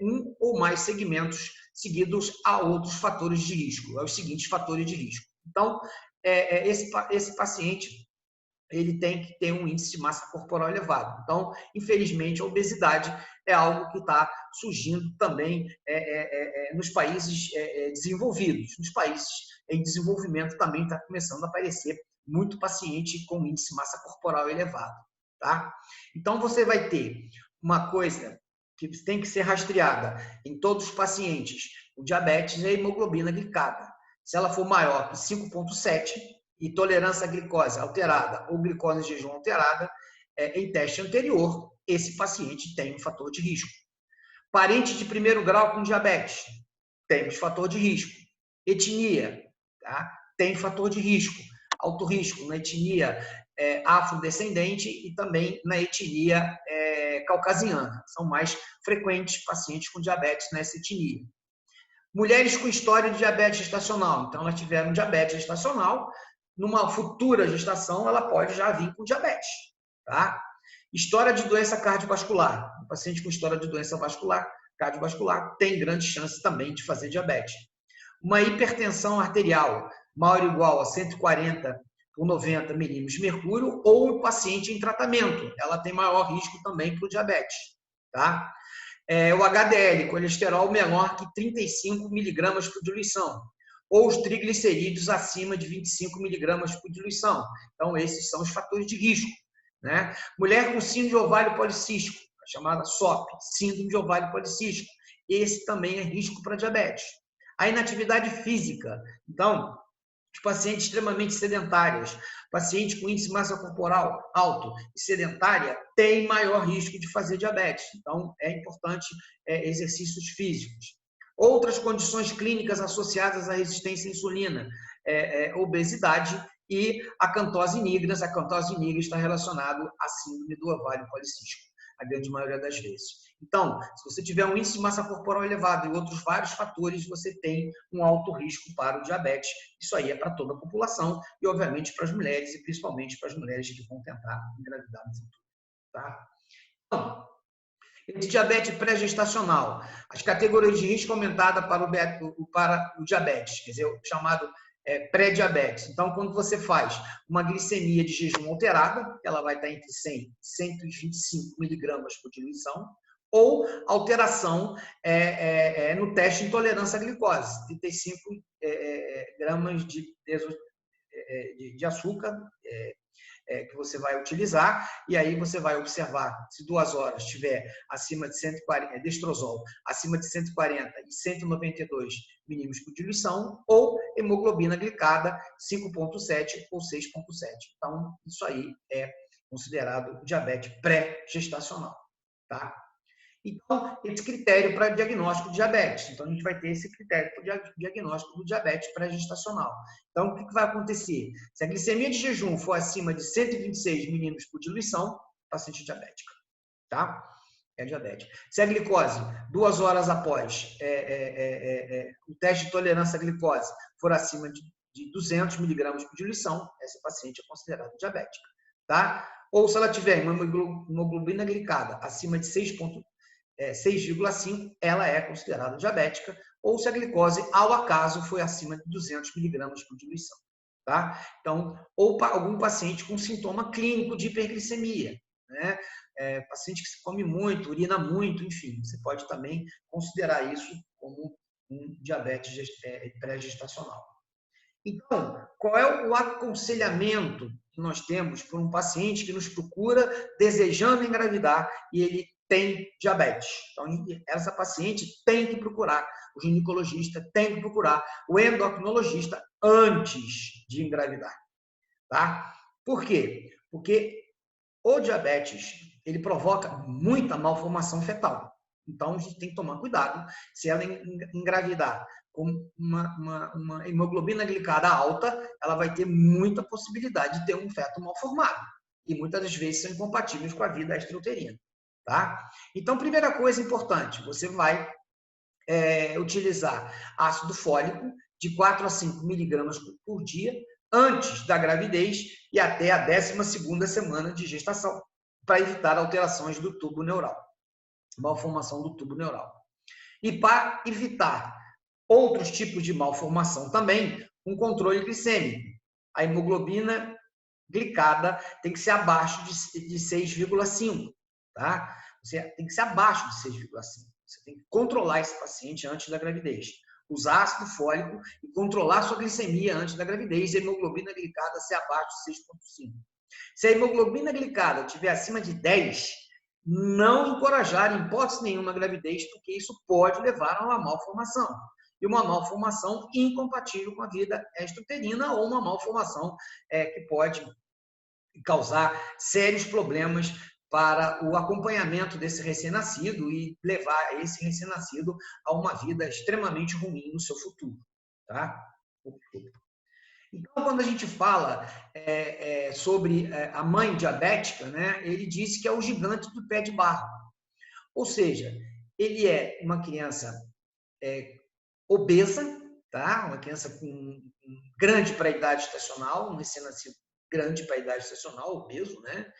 um ou mais segmentos seguidos a outros fatores de risco, aos seguintes fatores de risco. Então, esse paciente ele tem que ter um índice de massa corporal elevado. Então, infelizmente, a obesidade é algo que está surgindo também nos países desenvolvidos. Nos países em desenvolvimento também está começando a aparecer muito paciente com índice de massa corporal elevado. Tá? Então, você vai ter uma coisa que tem que ser rastreada em todos os pacientes com diabetes é a hemoglobina glicada. Se ela for maior que 5,7 e tolerância à glicose alterada ou glicose em jejum alterada, em teste anterior, esse paciente tem um fator de risco. Parente de primeiro grau com diabetes, temos fator de risco. Etnia, tá? Tem fator de risco. Alto risco na etnia afrodescendente e também na etnia caucasiana. São mais frequentes pacientes com diabetes nessa etnia. Mulheres com história de diabetes gestacional. Então, elas tiveram diabetes gestacional. Numa futura gestação, ela pode já vir com diabetes. Tá? História de doença cardiovascular. Um paciente com história de doença cardiovascular tem grande chance também de fazer diabetes. Uma hipertensão arterial maior ou igual a 140 por 90 milímetros de mercúrio ou um paciente em tratamento. Ela tem maior risco também para o diabetes. Tá? O HDL, colesterol menor que 35 miligramas por diluição, ou os triglicerídeos acima de 25 miligramas por diluição. Então, esses são os fatores de risco. Né? Mulher com síndrome de ovário policístico, a chamada SOP, síndrome de ovário policístico, esse também é risco para diabetes. A inatividade física, então, os pacientes extremamente sedentários, pacientes com índice de massa corporal alto e sedentária, têm maior risco de fazer diabetes. Então, é importante exercícios físicos. Outras condições clínicas associadas à resistência à insulina, obesidade e acantose nigris. A acantose nigris está relacionado à síndrome do ovário policístico, a grande maioria das vezes. Então, se você tiver um índice de massa corporal elevado e outros vários fatores, você tem um alto risco para o diabetes. Isso aí é para toda a população e, obviamente, para as mulheres e principalmente para as mulheres que vão tentar engravidar no futuro. Tá? Então, esse diabetes pré-gestacional, as categorias de risco aumentada para o diabetes, quer dizer, o chamado pré-diabetes. Então, quando você faz uma glicemia de jejum alterada, ela vai estar entre 100 e 125 miligramas por diluição, ou alteração no teste de intolerância à glicose, 35 gramas de açúcar que você vai utilizar, e aí você vai observar se 2 horas estiver acima de 140, destrozol, acima de 140 e 192 milímetros por diluição, ou hemoglobina glicada 5,7 ou 6,7. Então, isso aí é considerado diabetes pré-gestacional. Tá? Então, esse critério para diagnóstico de diabetes. Então, a gente vai ter esse critério para diagnóstico do diabetes pré-gestacional. Então, o que vai acontecer? Se a glicemia de jejum for acima de 126 milímetros por diluição, paciente diabética. Tá? É diabético. Se a glicose, 2 horas após o teste de tolerância à glicose, for acima de 200 miligramas por diluição, esse paciente é considerado diabética. Tá? Ou se ela tiver uma hemoglobina glicada acima de 6,5, ela é considerada diabética, ou se a glicose, ao acaso, foi acima de 200 miligramas por diluição. Tá? Então, ou algum paciente com sintoma clínico de hiperglicemia, né? Paciente que se come muito, urina muito, enfim, você pode também considerar isso como um diabetes pré-gestacional. Então, qual é o aconselhamento que nós temos para um paciente que nos procura desejando engravidar e ele tem diabetes? Então, essa paciente tem que procurar o ginecologista, tem que procurar o endocrinologista antes de engravidar. Tá? Por quê? Porque o diabetes, ele provoca muita malformação fetal. Então, a gente tem que tomar cuidado. Se ela engravidar com uma hemoglobina glicada alta, ela vai ter muita possibilidade de ter um feto mal formado. E muitas das vezes são incompatíveis com a vida extrauterina. Tá? Então, primeira coisa importante, você vai utilizar ácido fólico de 4 a 5 miligramas por dia antes da gravidez e até a 12ª semana de gestação, para evitar alterações do tubo neural, malformação do tubo neural. E para evitar outros tipos de malformação também, um controle glicêmico. A hemoglobina glicada tem que ser abaixo de 6,5, tá? Você tem que ser abaixo de 6,5. Você tem que controlar esse paciente antes da gravidez. Usar ácido fólico e controlar sua glicemia antes da gravidez e a hemoglobina glicada ser abaixo de 6,5. Se a hemoglobina glicada estiver acima de 10, não encorajar em hipótese nenhuma a gravidez, porque isso pode levar a uma malformação. E uma malformação incompatível com a vida extrauterina ou uma malformação que pode causar sérios problemas para o acompanhamento desse recém-nascido e levar esse recém-nascido a uma vida extremamente ruim no seu futuro. Tá? Então, quando a gente fala sobre a mãe diabética, né, ele disse que é o gigante do pé de barro. Ou seja, ele é uma criança obesa, tá? Uma criança grande para a idade estacional, um recém-nascido grande para a idade estacional, obeso, né?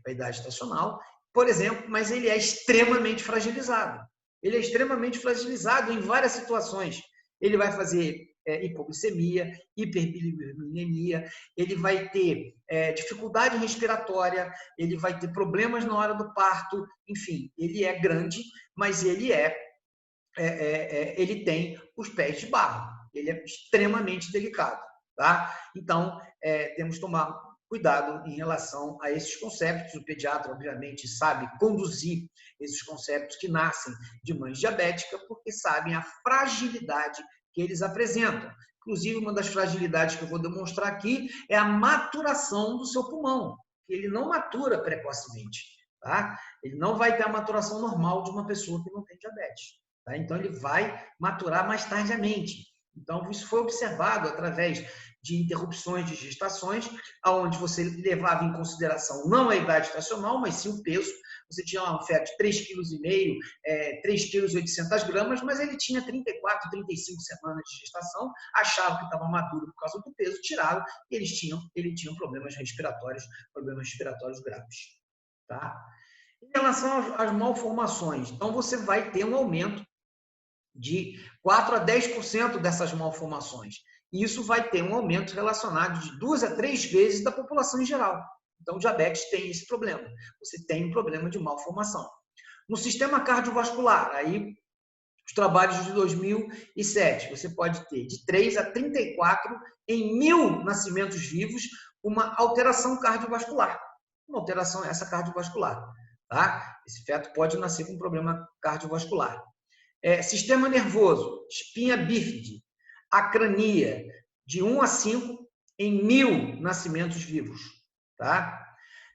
Para a idade estacional, por exemplo, mas ele é extremamente fragilizado. Ele é extremamente fragilizado em várias situações. Ele vai fazer hipoglicemia, hiperbilirubinemia, ele vai ter dificuldade respiratória, ele vai ter problemas na hora do parto, enfim, ele é grande, mas ele ele tem os pés de barro, ele é extremamente delicado, tá? Então, temos que tomar cuidado em relação a esses conceitos. O pediatra, obviamente, sabe conduzir esses conceitos que nascem de mães diabéticas, porque sabem a fragilidade que eles apresentam. Inclusive, uma das fragilidades que eu vou demonstrar aqui é a maturação do seu pulmão, que ele não matura precocemente, tá? Ele não vai ter a maturação normal de uma pessoa que não tem diabetes. Tá? Então, ele vai maturar mais tardiamente. Então, isso foi observado através de interrupções de gestações, onde você levava em consideração não a idade estacional, mas sim o peso. Você tinha um feto de 3,5 kg, 3,8 kg, mas ele tinha 34, 35 semanas de gestação, achava que estava maduro por causa do peso, tiraram, e ele tinha problemas respiratórios graves. Tá? Em relação às malformações, então você vai ter um aumento de 4 a 10% dessas malformações. E isso vai ter um aumento relacionado de 2 a 3 vezes da população em geral. Então, o diabetes tem esse problema. Você tem um problema de malformação. No sistema cardiovascular, aí os trabalhos de 2007, você pode ter de 3 a 34 em 1.000 nascimentos vivos uma alteração cardiovascular. Uma alteração essa cardiovascular. Tá? Esse feto pode nascer com um problema cardiovascular. Sistema nervoso, espinha bífide, acrania, de 1 a 5 em 1.000 nascimentos vivos. Tá?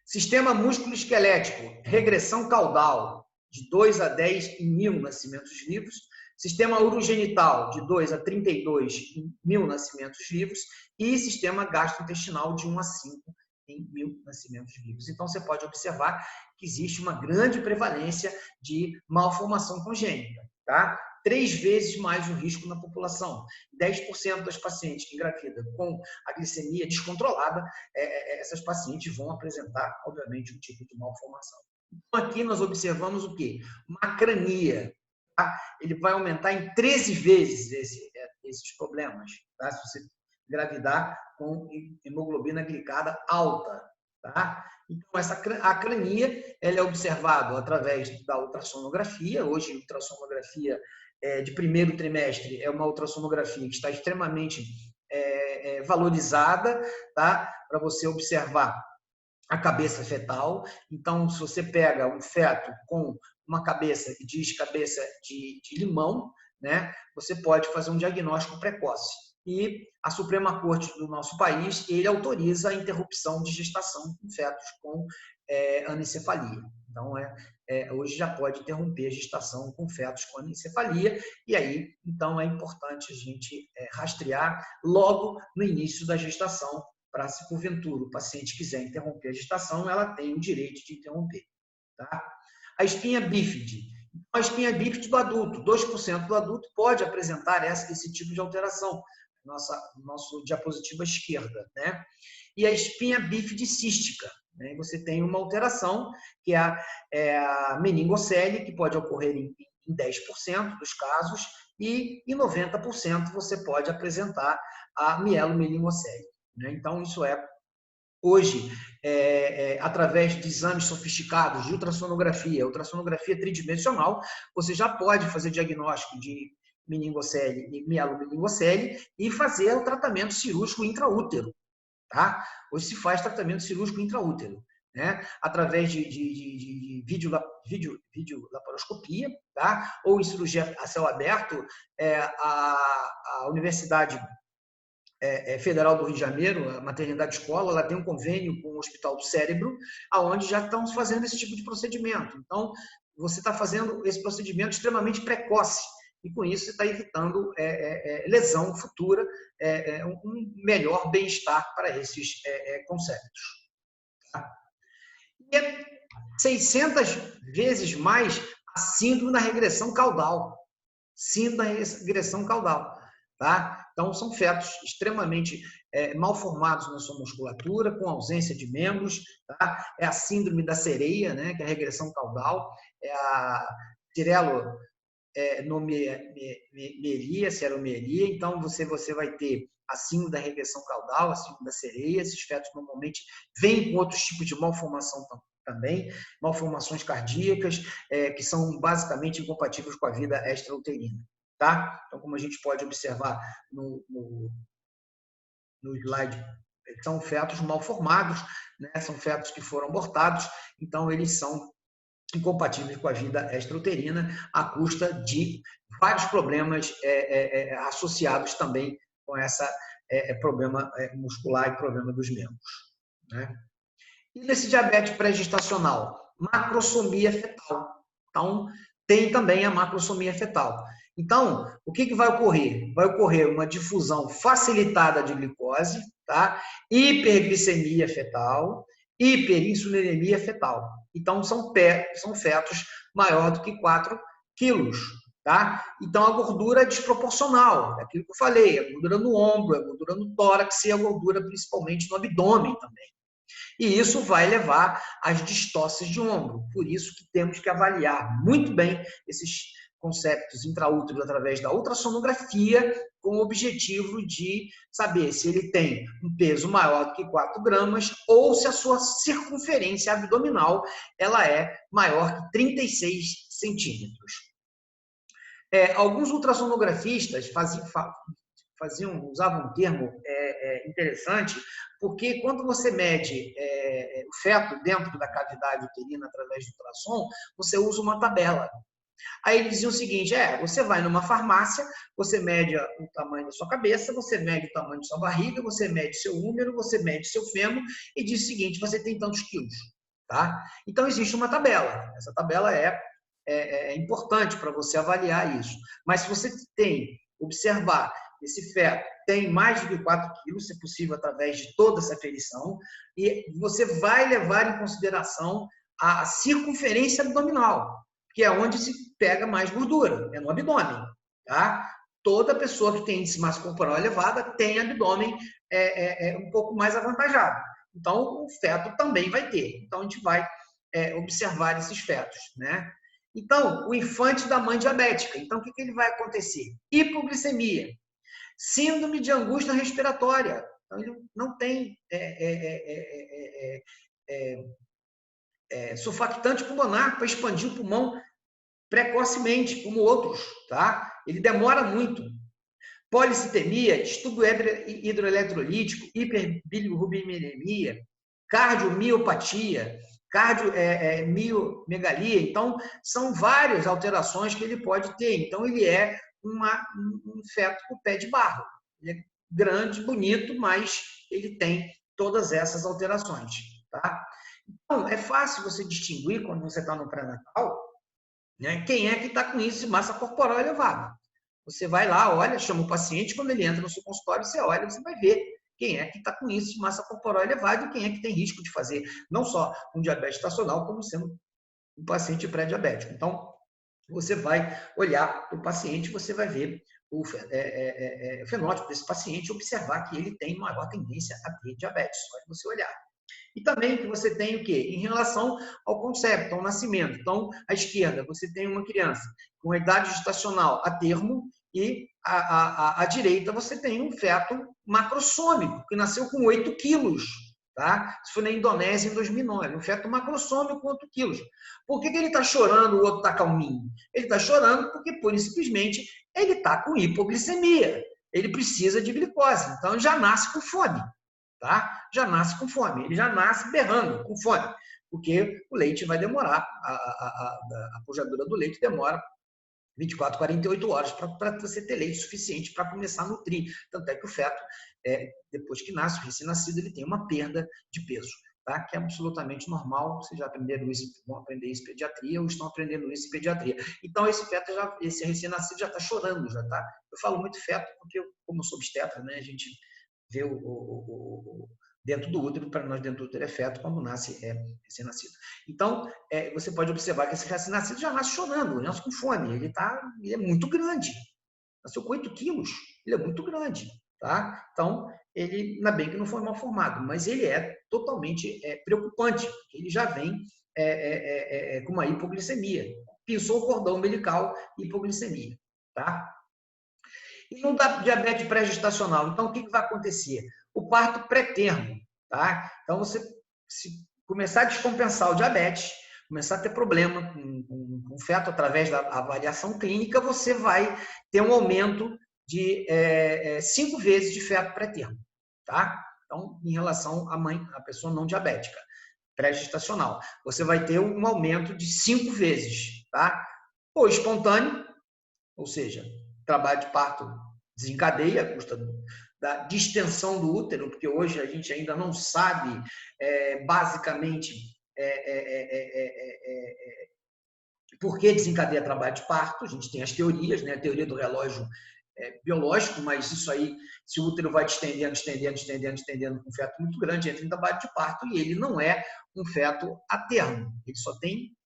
Sistema músculo-esquelético, regressão caudal, de 2 a 10 em 1.000 nascimentos vivos. Sistema urogenital, de 2 a 32 em 1.000 nascimentos vivos. E sistema gastrointestinal, de 1 a 5 em 1.000 nascimentos vivos. Então, você pode observar que existe uma grande prevalência de malformação congênita. Tá? 3 vezes mais o risco na população. 10% das pacientes que engravidam com a glicemia descontrolada, essas pacientes vão apresentar, obviamente, um tipo de malformação. Então, aqui nós observamos o quê? Uma acrania. Tá? Ele vai aumentar em 13 vezes esses problemas, tá? Se você engravidar com hemoglobina glicada alta. Tá? Então, essa acrania ela é observada através da ultrassonografia. Hoje, a ultrassonografia de primeiro trimestre é uma ultrassonografia que está extremamente valorizada, tá? Para você observar a cabeça fetal. Então, se você pega um feto com uma cabeça que diz cabeça de limão, né? Você pode fazer um diagnóstico precoce. E a Suprema Corte do nosso país, ele autoriza a interrupção de gestação com fetos com anencefalia. Então, hoje já pode interromper a gestação com fetos com anencefalia, e aí, então, é importante a gente rastrear logo no início da gestação, para se porventura o paciente quiser interromper a gestação, ela tem o direito de interromper. Tá? A espinha bífide. A espinha bífide do adulto, 2% do adulto pode apresentar esse tipo de alteração. Nosso diapositiva esquerda, né? E a espinha bífide cística, né? Você tem uma alteração que é a meningocele, que pode ocorrer em 10% dos casos, e em 90% você pode apresentar a mielomeningocele, né? Então, isso é hoje, através de exames sofisticados de ultrassonografia tridimensional, você já pode fazer diagnóstico de meningocele e mielomeningocele e fazer o tratamento cirúrgico intraútero. Tá? Hoje se faz tratamento cirúrgico intraútero, né? Através de videolaparoscopia, tá? Ou em cirurgia a céu aberto, a Universidade Federal do Rio de Janeiro, a Maternidade Escola, ela tem um convênio com o Hospital do Cérebro, aonde já estão fazendo esse tipo de procedimento. Então, você está fazendo esse procedimento extremamente precoce, e com isso você está evitando lesão futura, um melhor bem-estar para esses conceitos. Tá? E é 600 vezes mais a síndrome da regressão caudal. Síndrome da regressão caudal. Tá? Então, são fetos extremamente mal formados na sua musculatura, com ausência de membros. Tá? É a síndrome da sereia, né? Que é a regressão caudal. É a cirelomelia, seromelia. Então, você vai ter a síndrome da regressão caudal, a síndrome da sereia. Esses fetos normalmente vêm com outros tipos de malformação também, malformações cardíacas, que são basicamente incompatíveis com a vida extrauterina. Tá? Então, como a gente pode observar no slide, são fetos mal formados, né? São fetos que foram abortados, então eles são incompatíveis com a vida extrauterina, à custa de vários problemas associados também com esse problema muscular e problema dos membros. Né? E nesse diabetes pré-gestacional? Macrosomia fetal. Então, tem também a macrosomia fetal. Então, o que vai ocorrer? Vai ocorrer uma difusão facilitada de glicose, tá? Hiperglicemia fetal, hiperinsulinemia fetal. Então, são fetos maior do que 4 quilos. Tá? Então, a gordura é desproporcional. É aquilo que eu falei, a gordura no ombro, a gordura no tórax e a gordura principalmente no abdômen também. E isso vai levar às distócias de ombro. Por isso que temos que avaliar muito bem esses conceitos intraúteros através da ultrassonografia, com o objetivo de saber se ele tem um peso maior do que 4 gramas ou se a sua circunferência abdominal ela é maior que 36 centímetros. Alguns ultrassonografistas usavam um termo interessante, porque quando você mede o feto dentro da cavidade uterina através do ultrassom, você usa uma tabela. Aí eles diziam o seguinte, você vai numa farmácia, você mede o tamanho da sua cabeça, você mede o tamanho da sua barriga, você mede seu úmero, você mede seu fêmur e diz o seguinte, você tem tantos quilos. Tá? Então, existe uma tabela. Essa tabela é importante para você avaliar isso. Mas se você observar esse feto tem mais de 4 quilos, se possível, através de toda essa aferição, e você vai levar em consideração a circunferência abdominal, que é onde se pega mais gordura, é no abdômen. Tá? Toda pessoa que tem índice de massa corporal elevada tem abdômen um pouco mais avantajado. Então, o feto também vai ter. Então, a gente vai observar esses fetos. Né? Então, o infante da mãe diabética. Então, o que ele vai acontecer? Hipoglicemia. Síndrome de angústia respiratória. Então, ele não tem surfactante pulmonar para expandir o pulmão precocemente, como outros. Tá? Ele demora muito. Policitemia, distúrbio hidroeletrolítico, hiperbilirrubinemia, cardiomiopatia, cardiomiomegalia. Então, são várias alterações que ele pode ter. Então, ele é um feto com pé de barro. Ele é grande, bonito, mas ele tem todas essas alterações. Tá? Então, é fácil você distinguir, quando você está no pré-natal, né, quem é que está com índice de massa corporal elevada. Você vai lá, olha, chama o paciente, quando ele entra no seu consultório, você olha, você vai ver quem é que está com índice de massa corporal elevado e quem é que tem risco de fazer não só um diabetes estacional, como sendo um paciente pré-diabético. Então, você vai olhar para o paciente, você vai ver o fenótipo desse paciente e observar que ele tem maior tendência a ter diabetes, só de você olhar. E também que você tem o quê? Em relação ao concepto, ao nascimento. Então, à esquerda, você tem uma criança com idade gestacional a termo e à direita você tem um feto macrossômico, que nasceu com 8 quilos. Tá? Isso foi na Indonésia em 2009, um feto macrossômico com 8 quilos. Por que ele está chorando, o outro está calminho? Ele está chorando porque, pura e simplesmente, ele está com hipoglicemia. Ele precisa de glicose, então já nasce com fome. Tá? Já nasce com fome, ele já nasce berrando, com fome, porque o leite vai demorar, a pujadura do leite demora 24, 48 horas para você ter leite suficiente para começar a nutrir. Tanto é que o feto, depois que nasce, o recém-nascido, ele tem uma perda de peso, tá? Que é absolutamente normal. Vocês já aprenderam isso, vão aprender isso em pediatria ou estão aprendendo isso em pediatria. Então, esse feto, esse recém-nascido já está chorando, já tá? Eu falo muito feto porque, como eu sou obstetra, né, a gente vê dentro do útero, para nós dentro do útero é feto, quando nasce é recém-nascido. Então, você pode observar que esse recém-nascido já nasce chorando, nasce com fome, ele é muito grande, nasceu com 8 quilos, ele é muito grande, tá? Então, ele, ainda bem que não foi mal formado, mas ele é totalmente preocupante, porque ele já vem com uma hipoglicemia, pinçou o cordão umbilical, hipoglicemia, tá? E não dá diabetes pré-gestacional. Então, o que vai acontecer? O parto pré-termo, tá? Então, você se começar a descompensar o diabetes, começar a ter problema com o feto através da avaliação clínica, você vai ter um aumento de 5 vezes de feto pré-termo, tá? Então, em relação à mãe, a pessoa não diabética, pré-gestacional, você vai ter um aumento de 5 vezes, tá? Ou espontâneo, ou seja, trabalho de parto desencadeia a custa da distensão do útero, porque hoje a gente ainda não sabe basicamente por que desencadeia trabalho de parto. A gente tem as teorias, né? A teoria do relógio biológico, mas isso aí, se o útero vai estendendo com um feto muito grande, entra em trabalho de parto e ele não é um feto a termo, ele só tem,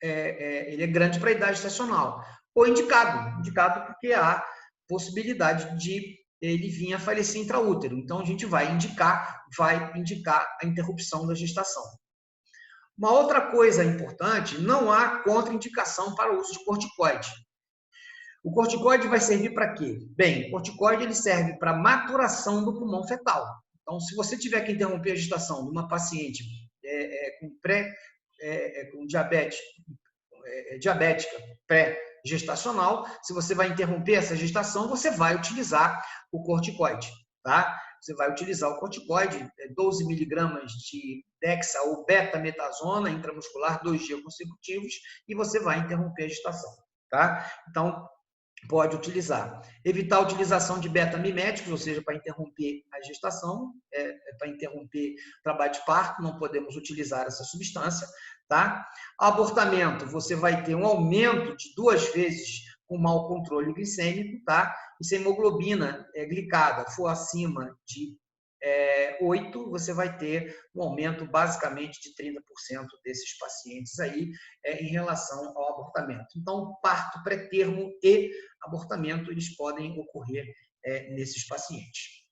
ele é grande para a idade gestacional. Ou indicado porque há possibilidade de ele vir a falecer intraútero. Então, a gente vai indicar a interrupção da gestação. Uma outra coisa importante, não há contraindicação para o uso de corticoide. O corticoide vai servir para quê? Bem, o corticoide ele serve para maturação do pulmão fetal. Então, se você tiver que interromper a gestação de uma paciente com diabetes, diabética pré-gestacional, se você vai interromper essa gestação, você vai utilizar o corticoide, tá? Você vai utilizar o corticoide, 12 miligramas de dexa ou betametasona intramuscular, 2 dias consecutivos, e você vai interromper a gestação, tá? Então, pode utilizar. Evitar a utilização de beta-miméticos, ou seja, para interromper a gestação, para interromper o trabalho de parto, não podemos utilizar essa substância, tá? Abortamento, você vai ter um aumento de 2 vezes com mau controle glicêmico, tá? E se a hemoglobina glicada for acima de 8, você vai ter um aumento basicamente de 30% desses pacientes aí em relação ao abortamento. Então, parto pré-termo e abortamento, eles podem ocorrer nesses pacientes,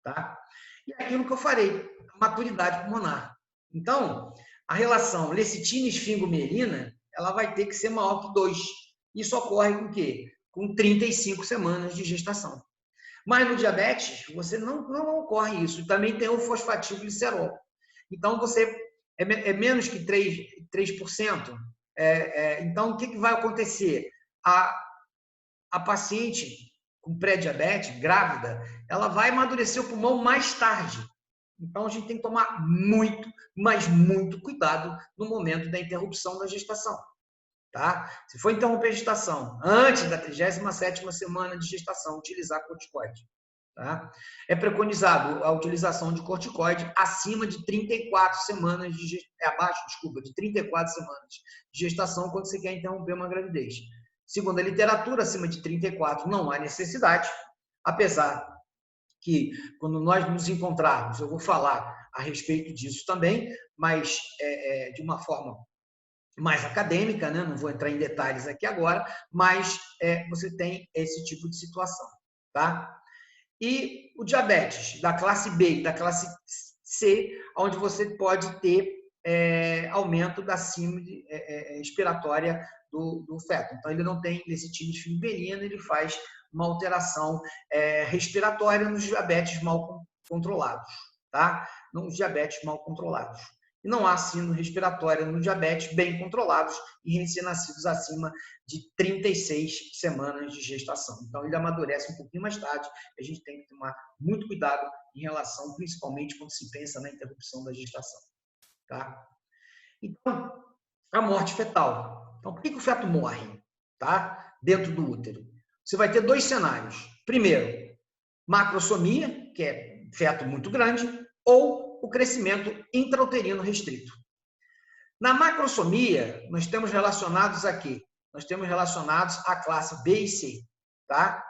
tá? E aquilo que eu falei, a maturidade pulmonar. Então, a relação lecitina e esfingomielina, ela vai ter que ser maior que 2. Isso ocorre com o quê? Com 35 semanas de gestação. Mas no diabetes, você não ocorre isso. Também tem o fosfatidiglicerol. Então, você é menos que 3%. Então, o que vai acontecer? A paciente com pré-diabetes, grávida, ela vai amadurecer o pulmão mais tarde. Então, a gente tem que tomar muito, mas muito cuidado no momento da interrupção da gestação. Tá? Se for interromper a gestação antes da 37ª semana de gestação, utilizar corticoide. Tá? É preconizado a utilização de corticoide acima de 34 semanas de de 34 semanas de gestação quando você quer interromper uma gravidez. Segundo a literatura, acima de 34 não há necessidade, apesar que quando nós nos encontrarmos, eu vou falar a respeito disso também, mas de uma forma mais acadêmica, né? Não vou entrar em detalhes aqui agora, mas você tem esse tipo de situação, tá? E o diabetes da classe B e da classe C, onde você pode ter aumento da síndrome expiratória do feto. Então, ele não tem lecitina esfingomielina, ele faz uma alteração respiratória nos diabetes mal controlados, tá? Nos diabetes mal controlados. E não há síndrome respiratória no diabetes bem controlados e recém-nascidos acima de 36 semanas de gestação. Então, ele amadurece um pouquinho mais tarde. A gente tem que tomar muito cuidado em relação, principalmente quando se pensa na interrupção da gestação. Tá? Então, a morte fetal. Então, por que o feto morre, tá? Dentro do útero? Você vai ter dois cenários. Primeiro, macrosomia, que é feto muito grande, ou o crescimento intrauterino restrito. Na macrosomia, nós temos relacionados aqui, nós temos relacionados à classe B e C, tá?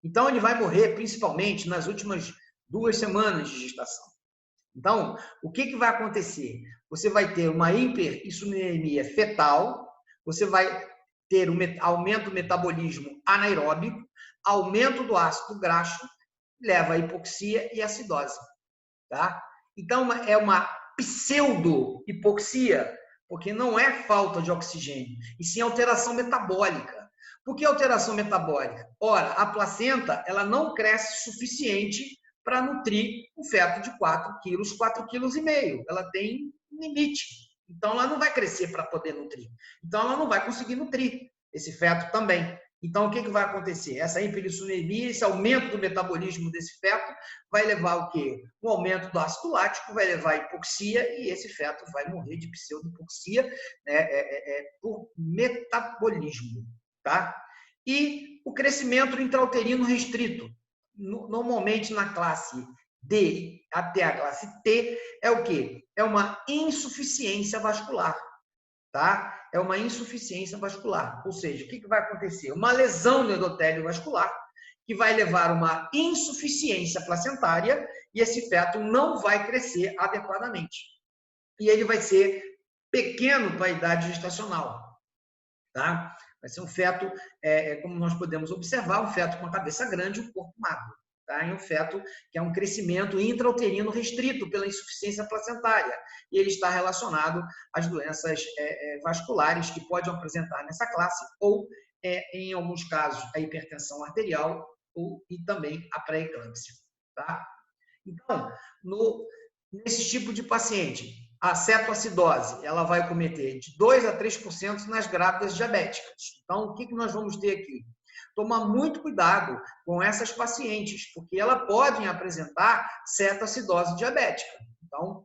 Então, ele vai morrer principalmente nas últimas 2 semanas de gestação. Então, o que vai acontecer? Você vai ter uma hiperinsulinemia fetal, você vai ter um aumento do metabolismo anaeróbico, aumento do ácido graxo, leva à hipoxia e acidose. Tá? Então, é uma pseudo-hipoxia, porque não é falta de oxigênio, e sim alteração metabólica. Por que alteração metabólica? Ora, a placenta ela não cresce suficiente para nutrir o feto de 4 quilos, 4,5 kg. Ela tem um limite. Então, ela não vai crescer para poder nutrir. Então, ela não vai conseguir nutrir esse feto também. Então, o que vai acontecer? Essa hiperinsulinemia, esse aumento do metabolismo desse feto vai levar o quê? Um aumento do ácido lático, vai levar a hipoxia e esse feto vai morrer de pseudohipoxia, né, por metabolismo. Tá? E o crescimento intrauterino restrito. Normalmente, na classe D até a classe T, é o quê? É uma insuficiência vascular. Tá? É uma insuficiência vascular. Ou seja, o que vai acontecer? Uma lesão no endotélio vascular que vai levar a uma insuficiência placentária e esse feto não vai crescer adequadamente. E ele vai ser pequeno para a idade gestacional. Tá? Vai ser um feto, como nós podemos observar, um feto com a cabeça grande e um corpo magro. Tá? E um feto que é um crescimento intrauterino restrito pela insuficiência placentária. E ele está relacionado às doenças vasculares que podem apresentar nessa classe, ou, em alguns casos, a hipertensão arterial e também a pré-eclâmpsia. Tá? Então, nesse tipo de paciente, a cetoacidose ela vai cometer de 2 a 3% nas grávidas diabéticas. Então, o que nós vamos ter aqui? Tomar muito cuidado com essas pacientes, porque elas podem apresentar cetoacidose diabética. Então,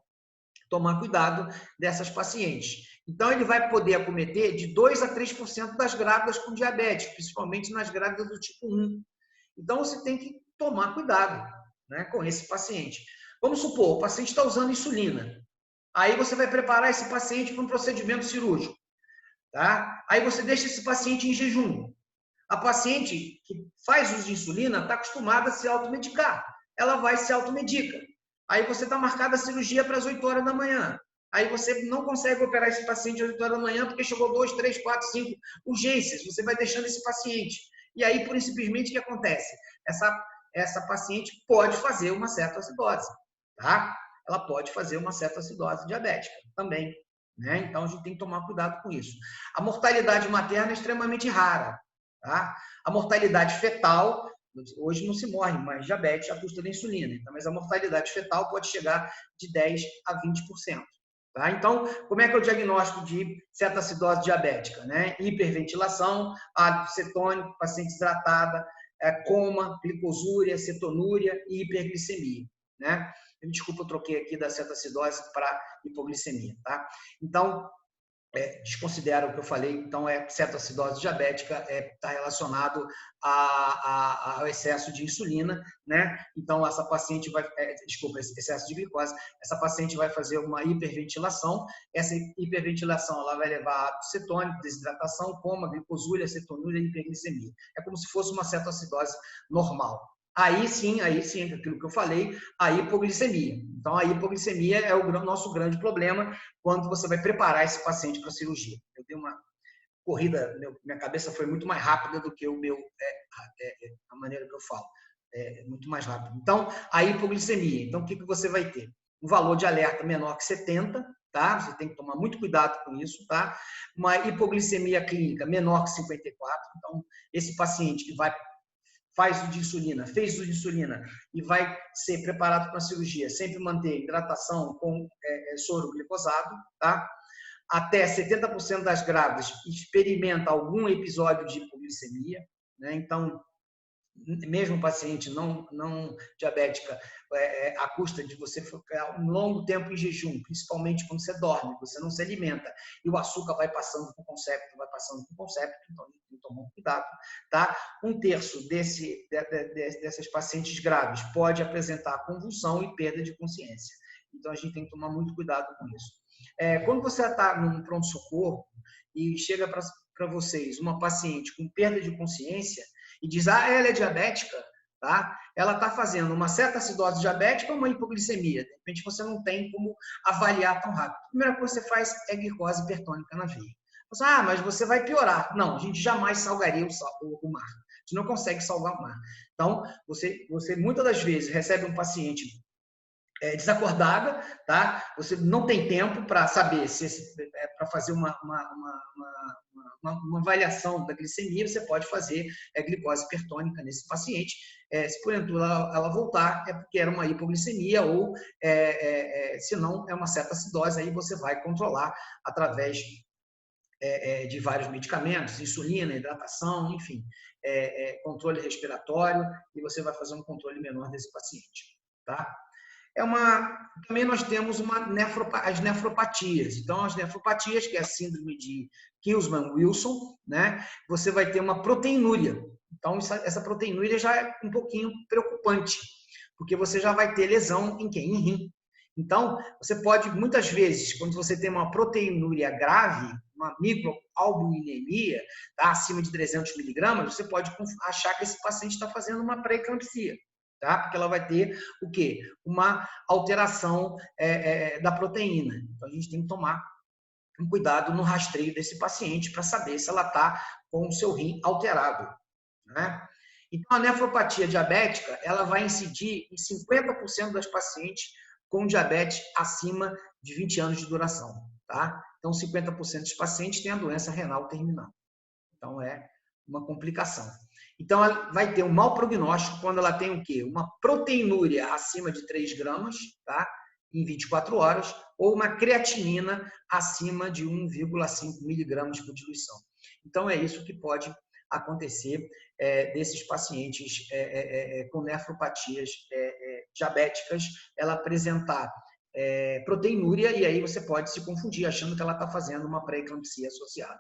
tomar cuidado dessas pacientes. Então, ele vai poder acometer de 2 a 3% das grávidas com diabetes, principalmente nas grávidas do tipo 1. Então, você tem que tomar cuidado, né, com esse paciente. Vamos supor, o paciente está usando insulina. Aí você vai preparar esse paciente para um procedimento cirúrgico. Tá? Aí você deixa esse paciente em jejum. A paciente que faz uso de insulina está acostumada a se automedicar. Ela vai se automedica. Aí você está marcada a cirurgia para as 8 horas da manhã. Aí você não consegue operar esse paciente às 8 horas da manhã porque chegou 2, 3, 4, 5 urgências. Você vai deixando esse paciente. E aí, por simplesmente, o que acontece? Essa paciente pode fazer uma cetoacidose. Tá? Ela pode fazer uma cetoacidose diabética também. Né? Então, a gente tem que tomar cuidado com isso. A mortalidade materna é extremamente rara. Tá? A mortalidade fetal, hoje não se morre mais diabetes à custa da insulina, então, mas a mortalidade fetal pode chegar de 10% a 20%. Tá? Então, como é que é o diagnóstico de cetoacidose diabética? Né? Hiperventilação, hálito cetônico, paciente desidratada, coma, glicosúria, cetonúria e hiperglicemia. Né? Desculpa, eu troquei aqui da cetoacidose para hipoglicemia. Tá? Então, desconsidera o que eu falei, então cetoacidose diabética está relacionado ao excesso de insulina, né? Então essa paciente vai, excesso de glicose, essa paciente vai fazer uma hiperventilação, essa hiperventilação ela vai levar a hábito cetônico, desidratação, coma, glicosúria, cetonúria e hiperglicemia. É como se fosse uma cetoacidose normal. Aí sim, aquilo que eu falei, a hipoglicemia. Então, a hipoglicemia é o nosso grande problema quando você vai preparar esse paciente para a cirurgia. Eu dei uma corrida, minha cabeça foi muito mais rápida do que a maneira que eu falo. Muito mais rápido. Então, a hipoglicemia. Então, o que você vai ter? Um valor de alerta menor que 70, tá? Você tem que tomar muito cuidado com isso, tá? Uma hipoglicemia clínica menor que 54. Então, esse paciente que vai faz uso de insulina, fez uso de insulina e vai ser preparado para a cirurgia, sempre manter hidratação com soro glicosado, tá? Até 70% das grávidas experimenta algum episódio de hipoglicemia, né? Então, mesmo paciente não diabética, a custa de você ficar um longo tempo em jejum, principalmente quando você dorme, você não se alimenta, e o açúcar vai passando por concepto, então tem que tomar cuidado, tá? 1/3 dessas pacientes graves pode apresentar convulsão e perda de consciência. Então, a gente tem que tomar muito cuidado com isso. Quando você está num pronto-socorro e chega para vocês uma paciente com perda de consciência, e diz, ela é diabética, tá? Ela está fazendo uma certa acidose diabética ou uma hipoglicemia. De repente, você não tem como avaliar tão rápido. A primeira coisa que você faz é glicose hipertônica na veia. Você, mas você vai piorar. Não, a gente jamais salgaria o mar. A gente não consegue salgar o mar. Então, você muitas das vezes recebe um paciente desacordada, tá? Você não tem tempo para saber para fazer uma avaliação da glicemia, você pode fazer glicose hipertônica nesse paciente. Se porventura ela voltar, é porque era uma hipoglicemia ou, se não, é uma certa acidose, aí você vai controlar através de vários medicamentos, insulina, hidratação, enfim, controle respiratório, e você vai fazer um controle menor desse paciente, tá? Também nós temos as nefropatias. Então, as nefropatias, que é a síndrome de Killmann-Wilson, né? Você vai ter uma proteinúria. Então, essa proteinúria já é um pouquinho preocupante, porque você já vai ter lesão em quem? Em rim. Então, você pode, muitas vezes, quando você tem uma proteinúria grave, uma microalbuminemia, tá? Acima de 300 miligramas, você pode achar que esse paciente está fazendo uma pré-eclampsia. Tá? Porque ela vai ter o quê? Uma alteração da proteína. Então, a gente tem que tomar um cuidado no rastreio desse paciente para saber se ela está com o seu rim alterado, né? Então, a nefropatia diabética, ela vai incidir em 50% das pacientes com diabetes acima de 20 anos de duração, tá? Então, 50% dos pacientes têm a doença renal terminal. Então, é uma complicação. Então, ela vai ter um mau prognóstico quando ela tem o quê? Uma proteinúria acima de 3 gramas, tá? Em 24 horas, ou uma creatinina acima de 1,5 miligramas por diluição. Então, é isso que pode acontecer desses pacientes com nefropatias diabéticas, ela apresentar proteinúria, e aí você pode se confundir achando que ela está fazendo uma pré-eclampsia associada.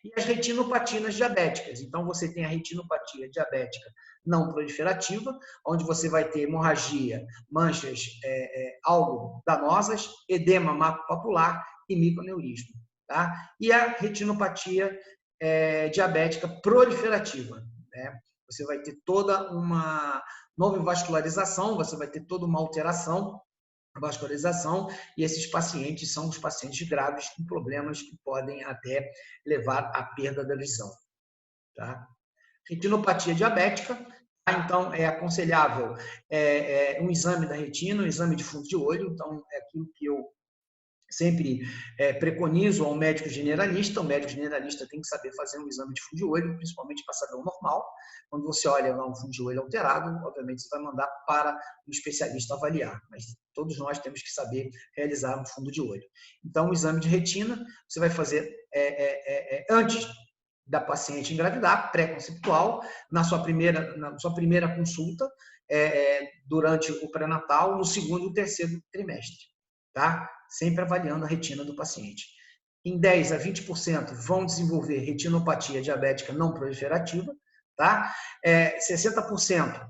E as retinopatias diabéticas. Então, você tem a retinopatia diabética não proliferativa, onde você vai ter hemorragia, manchas algo danosas, edema maculopapular e microneurismo. Tá? E a retinopatia diabética proliferativa, né? Você vai ter toda uma novovascularização, você vai ter toda uma alteração vascularização, e esses pacientes são os pacientes graves com problemas que podem até levar à perda da visão. Tá? Retinopatia diabética, tá? Então é aconselhável um exame da retina, um exame de fundo de olho, então é aquilo que eu sempre preconizo ao médico generalista. O médico generalista tem que saber fazer um exame de fundo de olho, principalmente para saber o normal. Quando você olha lá um fundo de olho alterado, obviamente você vai mandar para um especialista avaliar, mas todos nós temos que saber realizar um fundo de olho. Então, o exame de retina você vai fazer antes da paciente engravidar, pré-conceptual, na sua primeira consulta, durante o pré-natal, no segundo e terceiro trimestre, tá? Sempre avaliando a retina do paciente. Em 10 a 20% vão desenvolver retinopatia diabética não proliferativa, tá? 60%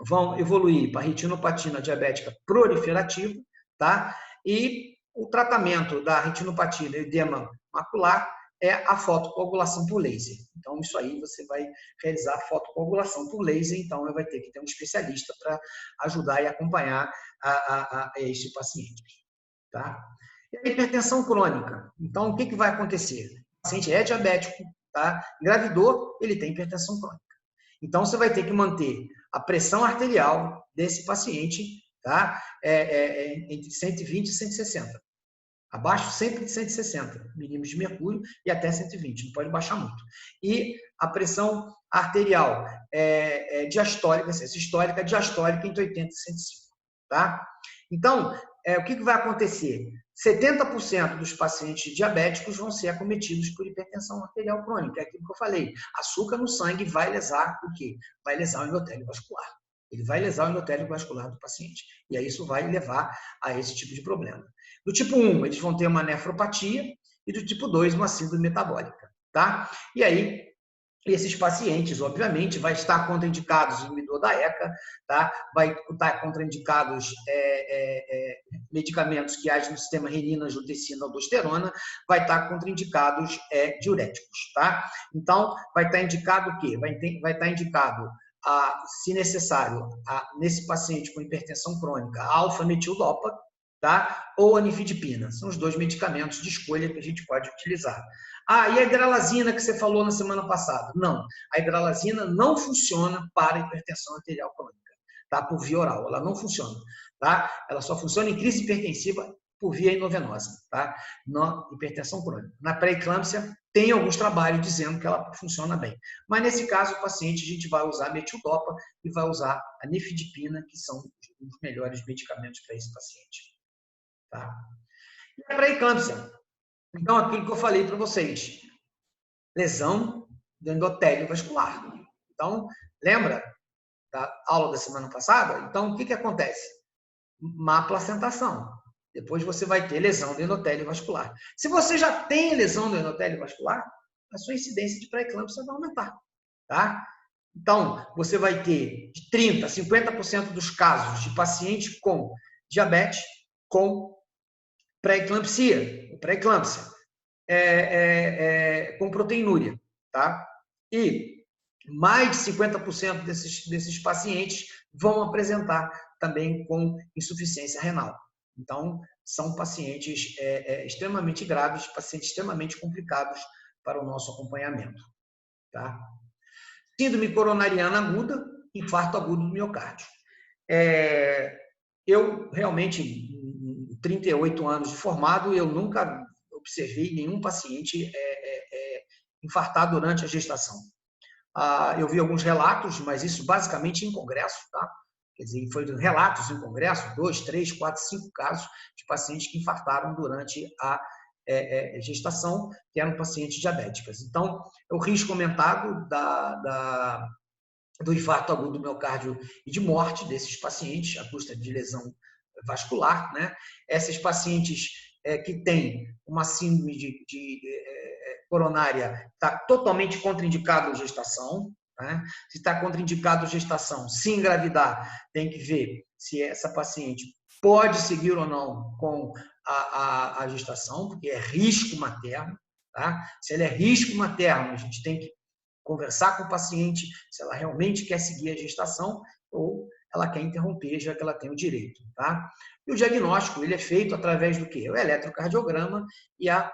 vão evoluir para retinopatia diabética proliferativa, tá? E o tratamento da retinopatia do edema macular é a fotocoagulação por laser. Então, isso aí você vai realizar a fotocoagulação por laser, então vai ter que ter um especialista para ajudar e acompanhar este paciente. Tá? E a hipertensão crônica. Então, o que vai acontecer? O paciente é diabético, tá? Engravidou, ele tem hipertensão crônica. Então, você vai ter que manter a pressão arterial desse paciente, tá? Entre 120 e 160. Abaixo sempre de 160 milímetros de mercúrio e até 120, não pode baixar muito. E a pressão arterial diastólica, sistólica, diastólica entre 80 e 105. Tá? Então, o que vai acontecer? 70% dos pacientes diabéticos vão ser acometidos por hipertensão arterial crônica. É aquilo que eu falei. Açúcar no sangue vai lesar o quê? Vai lesar o endotélio vascular. Ele vai lesar o endotélio vascular do paciente. E aí isso vai levar a esse tipo de problema. Do tipo 1, eles vão ter uma nefropatia, e do tipo 2, uma síndrome metabólica. Tá? E aí, esses pacientes, obviamente, vai estar contraindicados em inibidor da ECA, tá? Vai estar contraindicados medicamentos que agem no sistema renina, angiotensina, aldosterona, vai estar contraindicados diuréticos, tá? Então, vai estar indicado o quê? Vai estar indicado, se necessário, nesse paciente com hipertensão crônica, alfa-metildopa, tá? Ou a nifedipina. São os 2 medicamentos de escolha que a gente pode utilizar. E a hidralazina que você falou na semana passada? Não, a hidralazina não funciona para hipertensão arterial crônica, tá? Por via oral, ela não funciona, tá? Ela só funciona em crise hipertensiva por via endovenosa, tá? Na hipertensão crônica. Na pré-eclâmpsia, tem alguns trabalhos dizendo que ela funciona bem. Mas nesse caso, o paciente, a gente vai usar a metildopa e vai usar a nifedipina, que são os melhores medicamentos para esse paciente. Tá? E a pré-eclâmpsia? Então, aquilo que eu falei para vocês, lesão do endotélio vascular. Então, lembra da aula da semana passada? Então, o que acontece? Má placentação. Depois você vai ter lesão do endotélio vascular. Se você já tem lesão do endotélio vascular, a sua incidência de pré-eclâmpsia vai aumentar. Tá? Então, você vai ter de 30% a 50% dos casos de pacientes com diabetes, com pré-eclâmpsia, com proteinúria, tá? E mais de 50% desses pacientes vão apresentar também com insuficiência renal. Então, são pacientes extremamente graves, pacientes extremamente complicados para o nosso acompanhamento, tá? Síndrome coronariana aguda, infarto agudo do miocárdio. Eu realmente, 38 anos de formado, eu nunca observei nenhum paciente infartar durante a gestação. Eu vi alguns relatos, mas isso basicamente em congresso, tá? Quer dizer, foi relatos em congresso, 2, 3, 4, 5 casos de pacientes que infartaram durante a gestação, que eram pacientes diabéticas. Então, o risco aumentado do infarto agudo do miocárdio e de morte desses pacientes, à custa de lesão vascular, né? Esses pacientes que têm uma síndrome coronária está totalmente contraindicado a gestação, né? Se está contraindicado a gestação, se engravidar, tem que ver se essa paciente pode seguir ou não com a gestação, porque é risco materno, tá? Se ela é risco materno, a gente tem que conversar com o paciente se ela realmente quer seguir a gestação ou ela quer interromper, já que ela tem o direito, tá? E o diagnóstico, ele é feito através do quê? O eletrocardiograma e a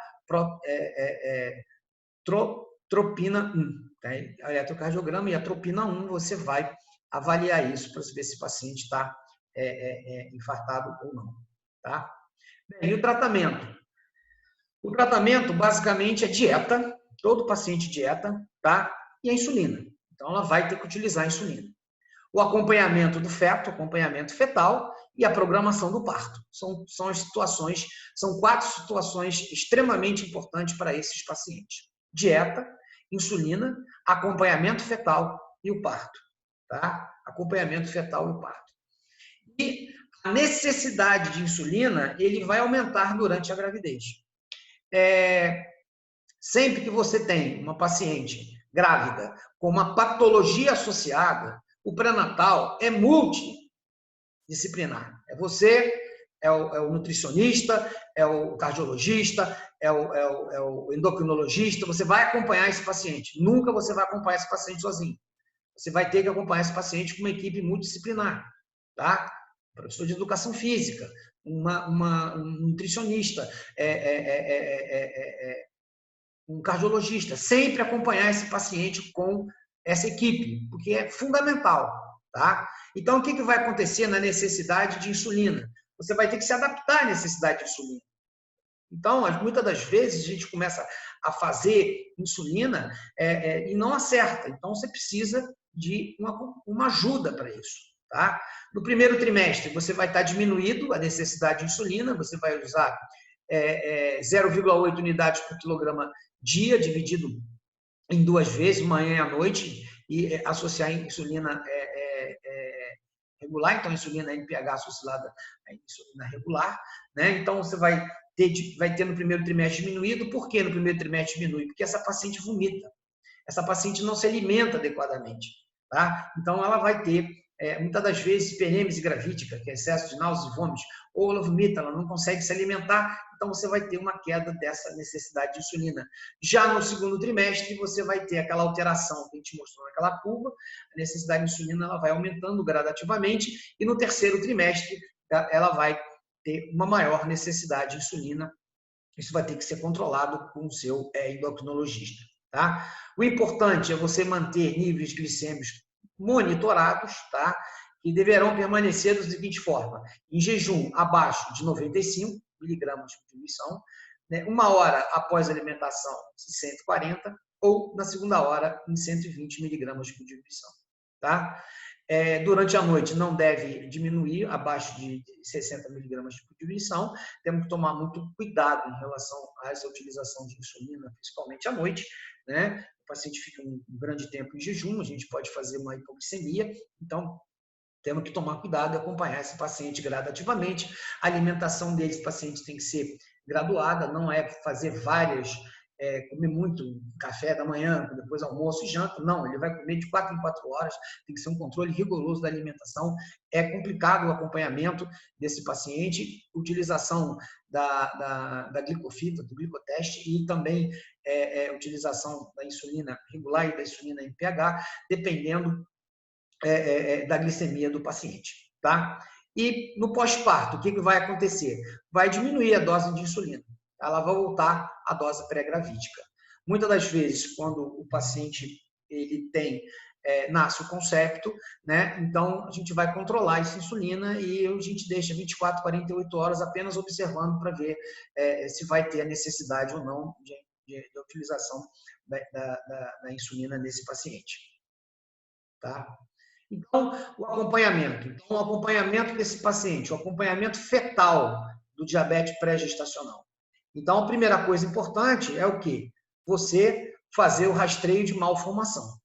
tropina 1. Tá? O eletrocardiograma e a tropina 1, você vai avaliar isso para ver se o paciente está infartado ou não, tá? Bem, e o tratamento? O tratamento, basicamente, é dieta, todo paciente dieta, tá? E a insulina. Então, ela vai ter que utilizar a insulina. O acompanhamento do feto, acompanhamento fetal e a programação do parto. São as situações, são 4 situações extremamente importantes para esses pacientes. Dieta, insulina, acompanhamento fetal e o parto. Tá? Acompanhamento fetal e o parto. E a necessidade de insulina, ele vai aumentar durante a gravidez. Sempre que você tem uma paciente grávida com uma patologia associada, o pré-natal é multidisciplinar. É você, é o nutricionista, é o cardiologista, é o endocrinologista. Você vai acompanhar esse paciente. Nunca você vai acompanhar esse paciente sozinho. Você vai ter que acompanhar esse paciente com uma equipe multidisciplinar, tá? Professor de educação física, um nutricionista, um cardiologista. Sempre acompanhar esse paciente com essa equipe, porque é fundamental, tá? Então, o que vai acontecer na necessidade de insulina? Você vai ter que se adaptar à necessidade de insulina. Então, muitas das vezes, a gente começa a fazer insulina e não acerta. Então, você precisa de uma ajuda para isso. Tá? No primeiro trimestre, você vai estar diminuído a necessidade de insulina, você vai usar 0,8 unidades por quilograma dia, dividido em 2 vezes, manhã e à noite, e associar insulina regular, então insulina NPH associada à insulina regular, né? Então você vai ter no primeiro trimestre diminuído. Por que no primeiro trimestre diminui? Porque essa paciente vomita, essa paciente não se alimenta adequadamente, tá? Então ela vai ter muitas das vezes hiperêmese gravídica, que é excesso de náuseas e vômitos, ou ela vomita, ela não consegue se alimentar, então você vai ter uma queda dessa necessidade de insulina. Já no segundo trimestre, você vai ter aquela alteração que a gente mostrou naquela curva, a necessidade de insulina ela vai aumentando gradativamente, e no terceiro trimestre ela vai ter uma maior necessidade de insulina. Isso vai ter que ser controlado com o seu endocrinologista. Tá? O importante é você manter níveis glicêmicos monitorados, tá? Que deverão permanecer da seguinte forma: em jejum abaixo de 95 miligramas por diluição, né? 1 hora após a alimentação, 140, ou na segunda hora, em 120 miligramas por diluição. Tá? Durante a noite não deve diminuir abaixo de 60 miligramas por diluição. Temos que tomar muito cuidado em relação a essa utilização de insulina, principalmente à noite, né? O paciente fica um grande tempo em jejum, a gente pode fazer uma hipoglicemia, então temos que tomar cuidado e acompanhar esse paciente gradativamente. A alimentação desse paciente tem que ser graduada, não é fazer comer muito café da manhã, depois almoço e janta. Não, ele vai comer de 4 em 4 horas, tem que ser um controle rigoroso da alimentação. É complicado o acompanhamento desse paciente, utilização da glicofita, do glicoteste, e também utilização da insulina regular e da insulina NPH, dependendo da glicemia do paciente. Tá? E no pós-parto, o que vai acontecer? Vai diminuir a dose de insulina. Ela vai voltar à dose pré-gravídica. Muitas das vezes, quando o paciente ele nasce o concepto, né? Então a gente vai controlar essa insulina e a gente deixa 24, 48 horas apenas observando para ver se vai ter a necessidade ou não de utilização da insulina nesse paciente. Tá? Então, o acompanhamento desse paciente, o acompanhamento fetal do diabetes pré-gestacional. Então, a primeira coisa importante é o quê? Você fazer o rastreio de malformação.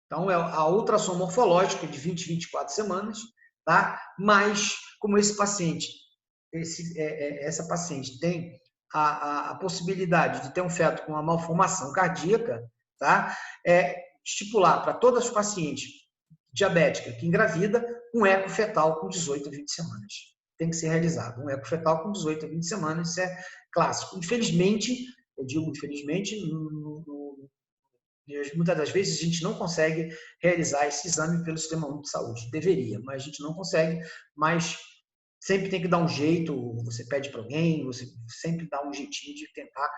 Então, é a ultrassom morfológica de 20, 24 semanas, tá? Mas, como essa paciente tem a possibilidade de ter um feto com uma malformação cardíaca, tá? Estipular para todas as pacientes diabética que engravida, um eco fetal com 18 a 20 semanas. Tem que ser realizado. Um eco fetal com 18 a 20 semanas, isso é clássico. Infelizmente, eu digo infelizmente, muitas das vezes a gente não consegue realizar esse exame pelo Sistema Único de Saúde. Deveria, mas a gente não consegue, mas sempre tem que dar um jeito, você pede para alguém, você sempre dá um jeitinho de tentar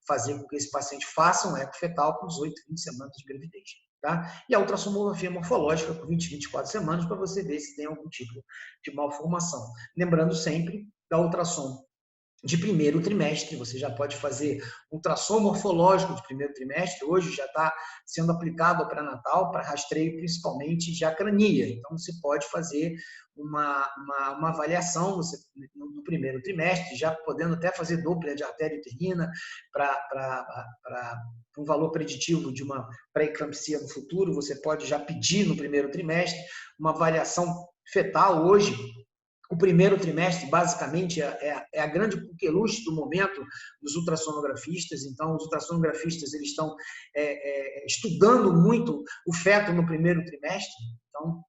fazer com que esse paciente faça um eco fetal com 18 a 20 semanas de gravidez. Tá? E a ultrassonografia morfológica por 20, 24 semanas para você ver se tem algum tipo de malformação. Lembrando sempre da ultrassom de primeiro trimestre, você já pode fazer ultrassom morfológico de primeiro trimestre, hoje já está sendo aplicado ao pré-natal para rastreio principalmente de acrania, então você pode fazer uma avaliação no primeiro trimestre, já podendo até fazer Doppler de artéria uterina para um valor preditivo de uma pré-eclampsia no futuro, você pode já pedir no primeiro trimestre uma avaliação fetal hoje. O primeiro trimestre, basicamente, é a grande coqueluche do momento dos ultrassonografistas. Então, os ultrassonografistas eles estão estudando muito o feto no primeiro trimestre. Então,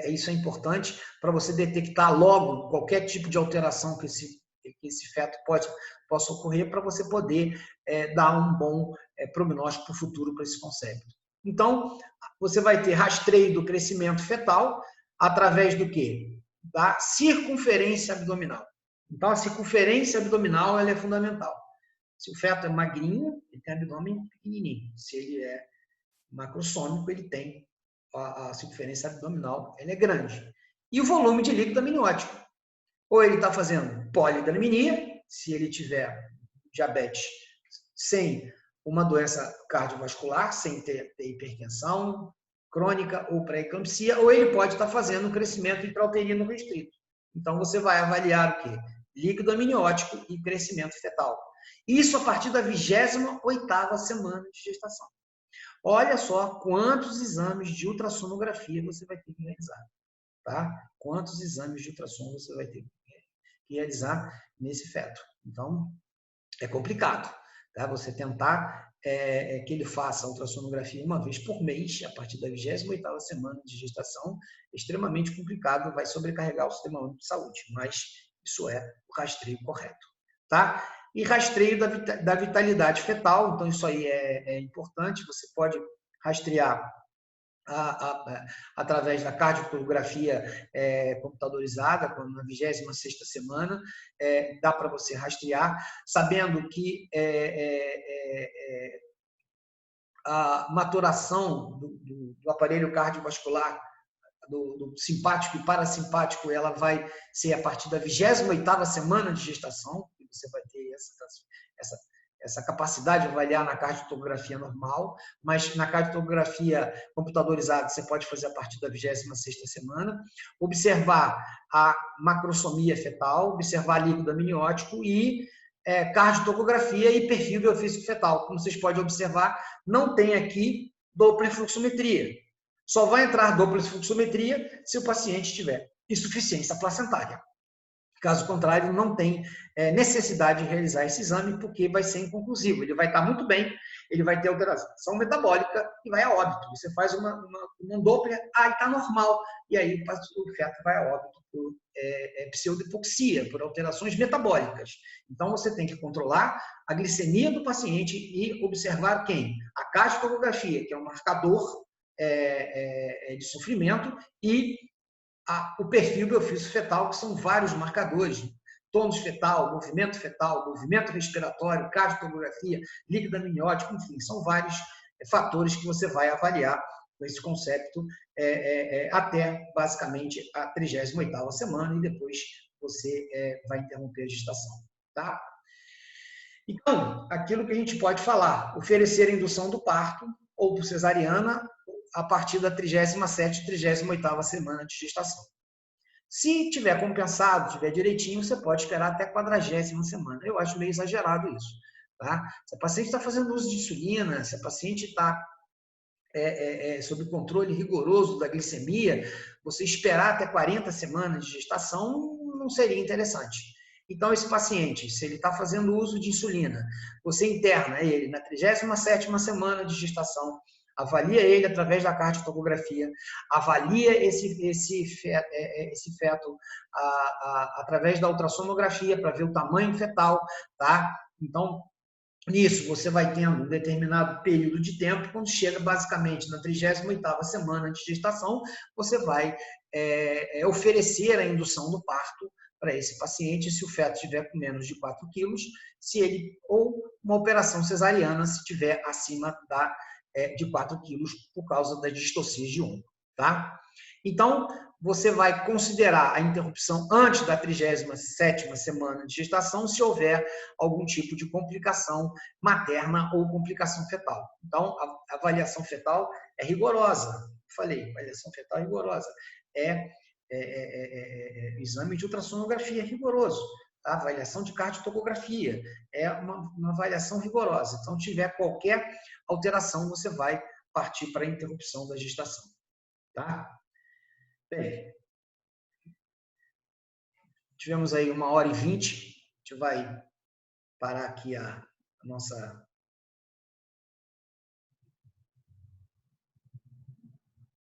isso é importante para você detectar logo qualquer tipo de alteração que esse feto possa ocorrer, para você poder dar um bom prognóstico para o futuro para esse conceito. Então, você vai ter rastreio do crescimento fetal através do quê? Da circunferência abdominal. Então, a circunferência abdominal ela é fundamental. Se o feto é magrinho, ele tem abdômen pequenininho. Se ele é macrossômico, ele tem a circunferência abdominal, ela é grande. E o volume de líquido amniótico. Ou ele está fazendo polidramia, se ele tiver diabetes sem uma doença cardiovascular, sem ter hipertensão crônica ou pré-eclâmpsia, ou ele pode estar fazendo um crescimento intrauterino restrito. Então, você vai avaliar o quê? Líquido amniótico e crescimento fetal. Isso a partir da 28ª semana de gestação. Olha só quantos exames de ultrassonografia você vai ter que realizar, tá? Quantos exames de ultrassom você vai ter que realizar nesse feto. Então, é complicado, tá? Você tentar que ele faça a ultrassonografia uma vez por mês, a partir da 28ª semana de gestação, é extremamente complicado, vai sobrecarregar o Sistema Único de Saúde, mas isso é o rastreio correto, tá? E rastreio da vitalidade fetal, então isso aí é importante, você pode rastrear através da cardiotocografia computadorizada, na 26ª semana, dá para você rastrear, sabendo que a maturação do aparelho cardiovascular, do simpático e parasimpático, ela vai ser a partir da 28ª semana de gestação, que você vai ter essa capacidade de avaliar na cardiotocografia normal, mas na cardiotocografia computadorizada você pode fazer a partir da 26ª semana, observar a macrosomia fetal, observar líquido amniótico e cardiotocografia e perfil biofísico fetal. Como vocês podem observar, não tem aqui dopplerfluxometria. Só vai entrar dopplerfluxometria se o paciente tiver insuficiência placentária. Caso contrário, não tem necessidade de realizar esse exame, porque vai ser inconclusivo. Ele vai estar muito bem, ele vai ter alteração metabólica e vai a óbito. Você faz um Doppler, está normal, e aí o feto vai a óbito por pseudohipoxia, por alterações metabólicas. Então, você tem que controlar a glicemia do paciente e observar quem? A cardiotocografia, que é um marcador de sofrimento, e o perfil biofísico fetal, que são vários marcadores: tônus fetal, movimento respiratório, cardiotocografia, líquido amniótico, enfim, são vários fatores que você vai avaliar com esse conceito até, basicamente, a 38ª semana, e depois você vai interromper a gestação, tá? Então, aquilo que a gente pode falar: oferecer a indução do parto ou por cesariana a partir da 37ª e 38ª semana de gestação. Se tiver compensado, tiver direitinho, você pode esperar até a 40ª semana. Eu acho meio exagerado isso, tá? Se a paciente está fazendo uso de insulina, se a paciente está sob controle rigoroso da glicemia, você esperar até 40 semanas de gestação não seria interessante. Então, esse paciente, se ele está fazendo uso de insulina, você interna ele na 37ª semana de gestação, avalia ele através da cardiotocografia, avalia esse feto através da ultrassonografia para ver o tamanho fetal, tá? Então, nisso, você vai tendo um determinado período de tempo. Quando chega basicamente na 38ª semana de gestação, você vai oferecer a indução do parto para esse paciente, se o feto estiver com menos de 4 quilos, ou uma operação cesariana se estiver acima de 4 quilos por causa da distocia de ombro, tá? Então, você vai considerar a interrupção antes da 37ª semana de gestação se houver algum tipo de complicação materna ou complicação fetal. Então, a avaliação fetal é rigorosa. Falei, avaliação fetal é rigorosa. Exame de ultrassonografia é rigoroso. A avaliação de cardiotocografia é uma avaliação rigorosa. Então, se tiver qualquer alteração, você vai partir para a interrupção da gestação. Tá? Bem, tivemos aí 1h20. A gente vai parar aqui a nossa